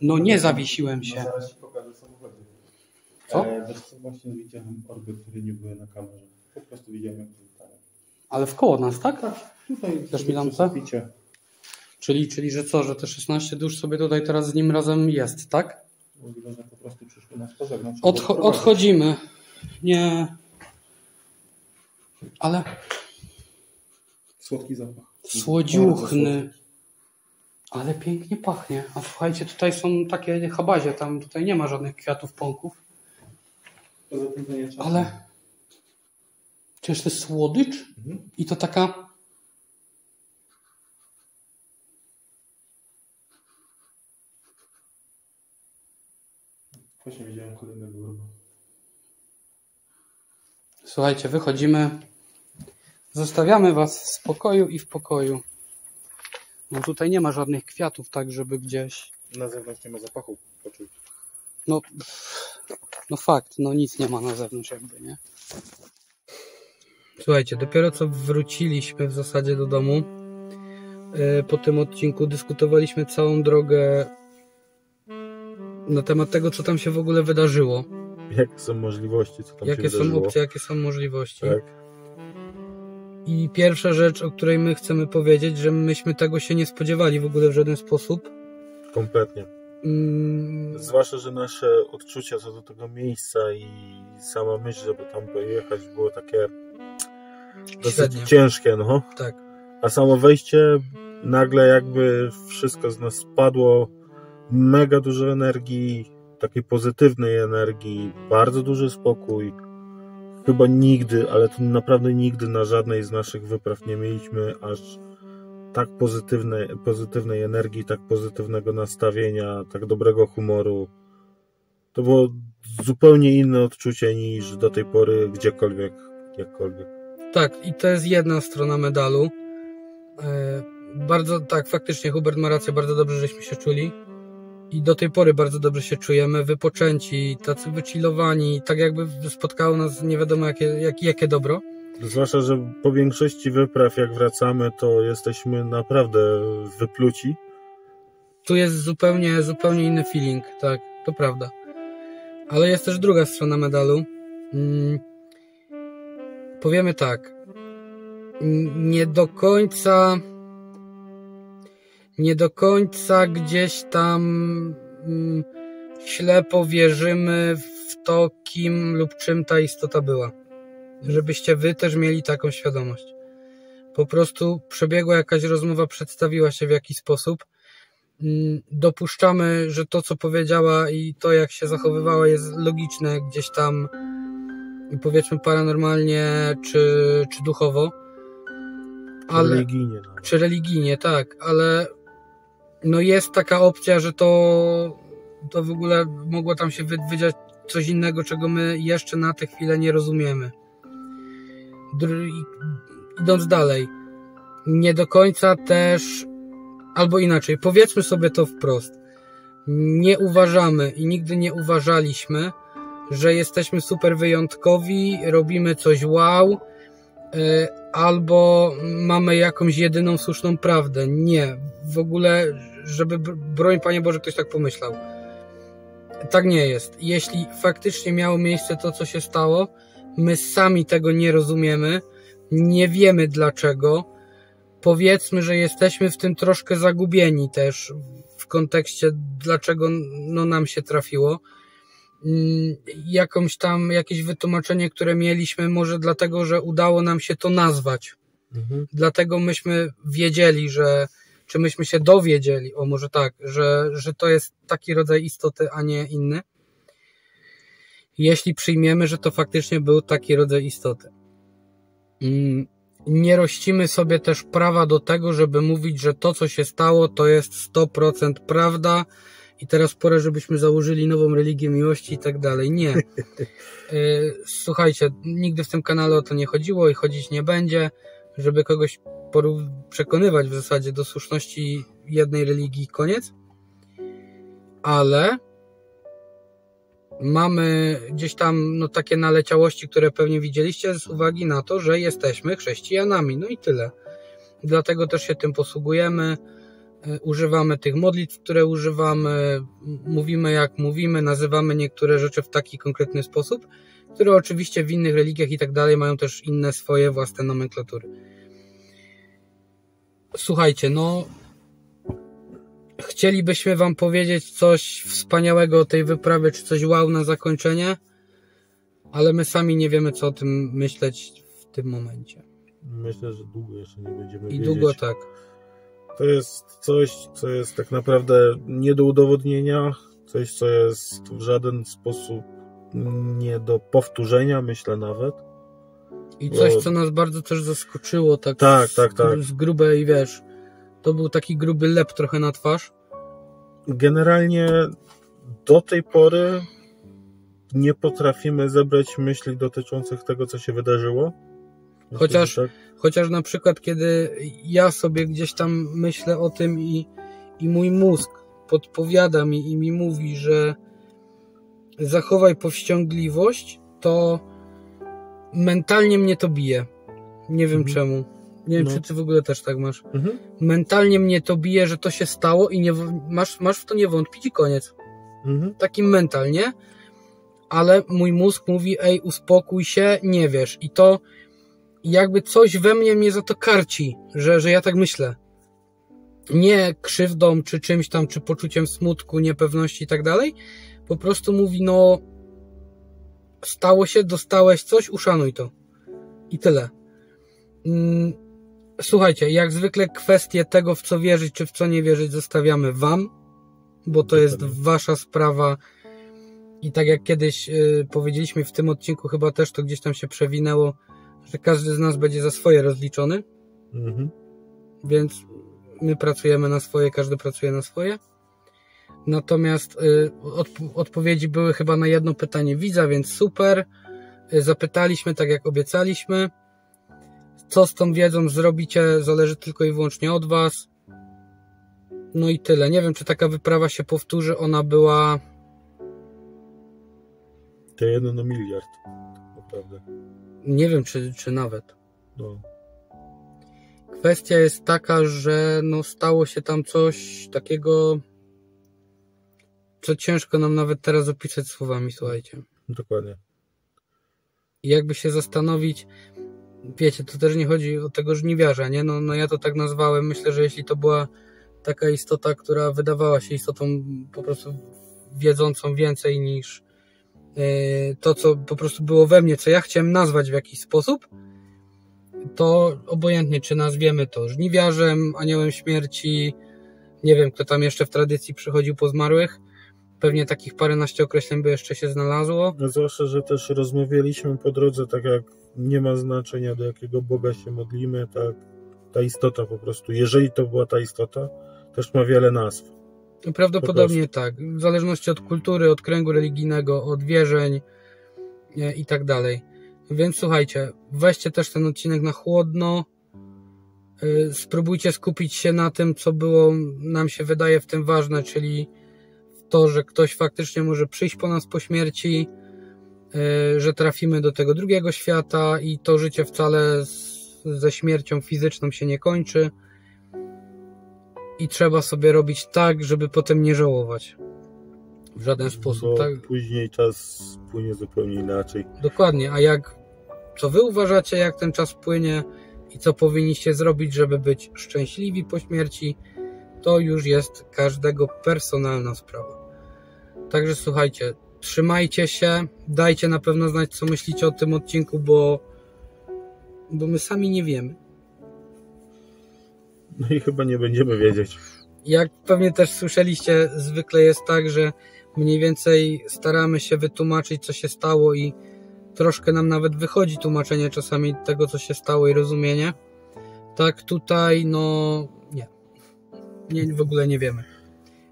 No nie zawiesiłem się. Zaraz Ci pokażę samochody. Co? Wiesz co, właśnie widziałem orby, które nie były na kamerze. Po prostu widziałem, jak to latało. Ale wkoło nas, tak? Tak, tutaj. Dasz mi lampę? Czyli że co, że te 16 dusz sobie tutaj teraz z nim razem jest, tak? Możliwe, że po prostu przyszły nas po zewnątrz. Odchodzimy. Nie. Ale Słodki zapach. słodziuchny. Ale pięknie pachnie. A słuchajcie, tutaj są takie habazie, tam tutaj nie ma żadnych kwiatów, pąków. Poza tym to nie czas. Ale czyż to jest słodycz? I to taka... Właśnie widziałem kolejnego orba. Słuchajcie, wychodzimy. Zostawiamy Was w spokoju i w pokoju. No tutaj nie ma żadnych kwiatów, tak żeby gdzieś... Na zewnątrz nie ma zapachu poczuć. No fakt, no nic nie ma na zewnątrz jakby, nie? Słuchajcie, dopiero co wróciliśmy w zasadzie do domu. Po tym odcinku dyskutowaliśmy całą drogę na temat tego, co tam się w ogóle wydarzyło. Jakie są możliwości, co tam jakie się wydarzyło. są opcje, jakie są możliwości. Tak. I pierwsza rzecz, o której my chcemy powiedzieć, że myśmy tego się nie spodziewali w ogóle w żaden sposób. Kompletnie. Zwłaszcza, że nasze odczucia co do tego miejsca i sama myśl, żeby tam pojechać, było takie dosyć ciężkie, no. Tak. A samo wejście, nagle jakby wszystko z nas spadło, mega dużo energii, takiej pozytywnej energii, bardzo duży spokój. Chyba nigdy, ale to naprawdę nigdy na żadnej z naszych wypraw nie mieliśmy aż tak pozytywnej energii, tak pozytywnego nastawienia, tak dobrego humoru. To było zupełnie inne odczucie niż do tej pory gdziekolwiek, jakkolwiek. Tak, i to jest jedna strona medalu. Bardzo, tak, faktycznie Hubert ma rację, bardzo dobrze żeśmy się czuli. I do tej pory bardzo dobrze się czujemy, wypoczęci, tacy wychillowani, tak jakby spotkało nas nie wiadomo jakie dobro. Zwłaszcza, że po większości wypraw jak wracamy, to jesteśmy naprawdę wypluci. Tu jest zupełnie inny feeling, tak, to prawda. Ale jest też druga strona medalu. Powiemy tak, nie do końca gdzieś tam ślepo wierzymy w to, kim lub czym ta istota była. Żebyście wy też mieli taką świadomość. Po prostu przebiegła jakaś rozmowa, przedstawiła się w jakiś sposób. Dopuszczamy, że to, co powiedziała i to, jak się zachowywała, jest logiczne gdzieś tam, powiedzmy paranormalnie czy duchowo. Ale, religijnie. No. Czy religijnie, tak, ale no jest taka opcja, że to w ogóle mogło tam się wydziać coś innego, czego my jeszcze na tę chwilę nie rozumiemy. Idąc dalej, nie do końca też, albo inaczej, powiedzmy sobie to wprost, nie uważamy i nigdy nie uważaliśmy, że jesteśmy super wyjątkowi, robimy coś wow, albo mamy jakąś jedyną słuszną prawdę. Nie, w ogóle, żeby, broń Panie Boże, ktoś tak pomyślał. Tak nie jest. Jeśli faktycznie miało miejsce to, co się stało, my sami tego nie rozumiemy, nie wiemy dlaczego. Powiedzmy, że jesteśmy w tym troszkę zagubieni też w kontekście, dlaczego nam się trafiło. Jakieś wytłumaczenie, które mieliśmy, może dlatego, że udało nam się to nazwać. Dlatego myśmy wiedzieli, czy myśmy się dowiedzieli, może tak, że to jest taki rodzaj istoty, a nie inny. Jeśli przyjmiemy, że to faktycznie był taki rodzaj istoty. Nie rościmy sobie też prawa do tego, żeby mówić, że to, co się stało, to jest 100% prawda i teraz pora, żebyśmy założyli nową religię miłości i tak dalej. Nie. Słuchajcie, nigdy w tym kanale o to nie chodziło i chodzić nie będzie, żeby kogoś przekonywać w zasadzie do słuszności jednej religii, koniec. Ale mamy gdzieś tam takie naleciałości, które pewnie widzieliście z uwagi na to, że jesteśmy chrześcijanami. No i tyle. Dlatego też się tym posługujemy. Używamy tych modlitw, które używamy, mówimy jak mówimy, nazywamy niektóre rzeczy w taki konkretny sposób, które oczywiście w innych religiach i tak dalej mają też inne swoje własne nomenklatury. Słuchajcie, chcielibyśmy wam powiedzieć coś wspaniałego o tej wyprawie, czy coś wow na zakończenie, ale my sami nie wiemy, co o tym myśleć w tym momencie. Myślę, że długo jeszcze nie będziemy wiedzieć. I długo tak. To jest coś, co jest tak naprawdę nie do udowodnienia, coś, co jest w żaden sposób nie do powtórzenia, myślę nawet. I coś, co nas bardzo też zaskoczyło, tak. Z grubej, wiesz, to był taki gruby lep trochę na twarz. Generalnie do tej pory nie potrafimy zebrać myśli dotyczących tego, co się wydarzyło. Chociaż na przykład, kiedy ja sobie gdzieś tam myślę o tym i mój mózg podpowiada mi i mi mówi, że zachowaj powściągliwość, to mentalnie mnie to bije. Nie wiem czemu. Nie wiem, czy ty w ogóle też tak masz. Mentalnie mnie to bije, że to się stało i masz w to nie wątpić i koniec. Takim mentalnie. Ale mój mózg mówi, ej, uspokój się, nie wiesz. I to I jakby coś we mnie za to karci, że ja tak myślę. Nie krzywdą, czy czymś tam, czy poczuciem smutku, niepewności i tak dalej. Po prostu mówi, no stało się, dostałeś coś, uszanuj to. I tyle. Słuchajcie, jak zwykle kwestie tego, w co wierzyć, czy w co nie wierzyć, zostawiamy wam, bo to jest wasza sprawa. I tak jak kiedyś powiedzieliśmy w tym odcinku, chyba też to gdzieś tam się przewinęło, że każdy z nas będzie za swoje rozliczony. Więc my pracujemy na swoje, każdy pracuje na swoje. Natomiast odpowiedzi były chyba na jedno pytanie widza, więc super. Zapytaliśmy tak jak obiecaliśmy. Co z tą wiedzą zrobicie, zależy tylko i wyłącznie od was. No i tyle. Nie wiem, czy taka wyprawa się powtórzy. Ona była... To 1 na miliard. Naprawdę. Nie wiem, czy nawet. No. Kwestia jest taka, że no stało się tam coś takiego, co ciężko nam nawet teraz opisać słowami, słuchajcie. Dokładnie. I jakby się zastanowić, wiecie, to też nie chodzi o tego żniwiarza, nie? No ja to tak nazwałem. Myślę, że jeśli to była taka istota, która wydawała się istotą po prostu wiedzącą więcej niż to, co po prostu było we mnie, co ja chciałem nazwać w jakiś sposób, to obojętnie, czy nazwiemy to żniwiarzem, aniołem śmierci, nie wiem, kto tam jeszcze w tradycji przychodził po zmarłych, pewnie takich paręnaście określeń by jeszcze się znalazło. No zwłaszcza, że też rozmawialiśmy po drodze, tak jak nie ma znaczenia, do jakiego Boga się modlimy, tak ta istota po prostu, jeżeli to była ta istota, też ma wiele nazw. Prawdopodobnie tak, w zależności od kultury, od kręgu religijnego, od wierzeń i tak dalej. Więc słuchajcie, weźcie też ten odcinek na chłodno, spróbujcie skupić się na tym, co było, nam się wydaje w tym ważne, czyli to, że ktoś faktycznie może przyjść po nas po śmierci, że trafimy do tego drugiego świata i to życie wcale ze śmiercią fizyczną się nie kończy i trzeba sobie robić tak, żeby potem nie żałować w żaden sposób. Bo tak? później czas płynie zupełnie inaczej. Dokładnie, a co wy uważacie, jak ten czas płynie i co powinniście zrobić, żeby być szczęśliwi po śmierci, to już jest każdego personalna sprawa. Także słuchajcie, trzymajcie się, dajcie na pewno znać, co myślicie o tym odcinku, bo my sami nie wiemy. No i chyba nie będziemy wiedzieć. Jak pewnie też słyszeliście, zwykle jest tak, że mniej więcej staramy się wytłumaczyć, co się stało i troszkę nam nawet wychodzi tłumaczenie czasami tego, co się stało i rozumienie. Tak tutaj, no nie, w ogóle nie wiemy.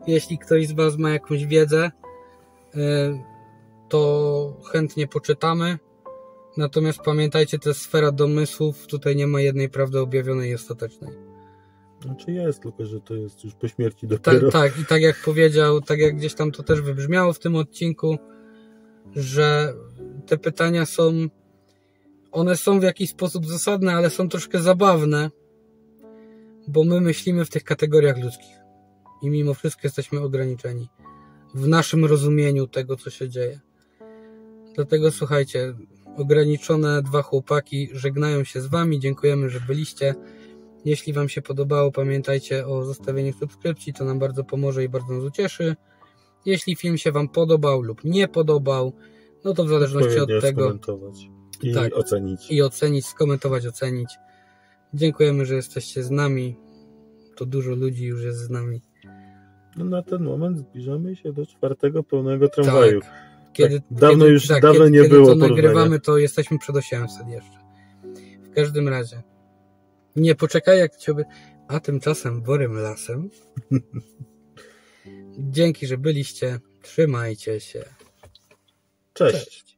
Jeśli ktoś z was ma jakąś wiedzę, to chętnie poczytamy. Natomiast pamiętajcie, to jest sfera domysłów, tutaj nie ma jednej prawdy objawionej i ostatecznej. Znaczy jest, tylko że to jest już po śmierci dopiero. Tak, i tak jak powiedział, tak jak gdzieś tam to też wybrzmiało w tym odcinku, że te pytania one są w jakiś sposób zasadne, ale są troszkę zabawne, bo my myślimy w tych kategoriach ludzkich i mimo wszystko jesteśmy ograniczeni w naszym rozumieniu tego, co się dzieje. Dlatego słuchajcie, ograniczone 2 chłopaki żegnają się z wami, dziękujemy, że byliście. Jeśli wam się podobało, pamiętajcie o zostawieniu subskrypcji, to nam bardzo pomoże i bardzo nas ucieszy. Jeśli film się wam podobał lub nie podobał, no to w zależności od tego skomentować i ocenić. I ocenić, skomentować, ocenić. Dziękujemy, że jesteście z nami. To dużo ludzi już jest z nami. No na ten moment zbliżamy się do 4. pełnego tramwaju. Tak. Kiedy nie było to nagrywamy, to jesteśmy przed 800 jeszcze. W każdym razie. Nie poczekaj, jak cię... A tymczasem borym lasem. Dzięki, że byliście. Trzymajcie się. Cześć.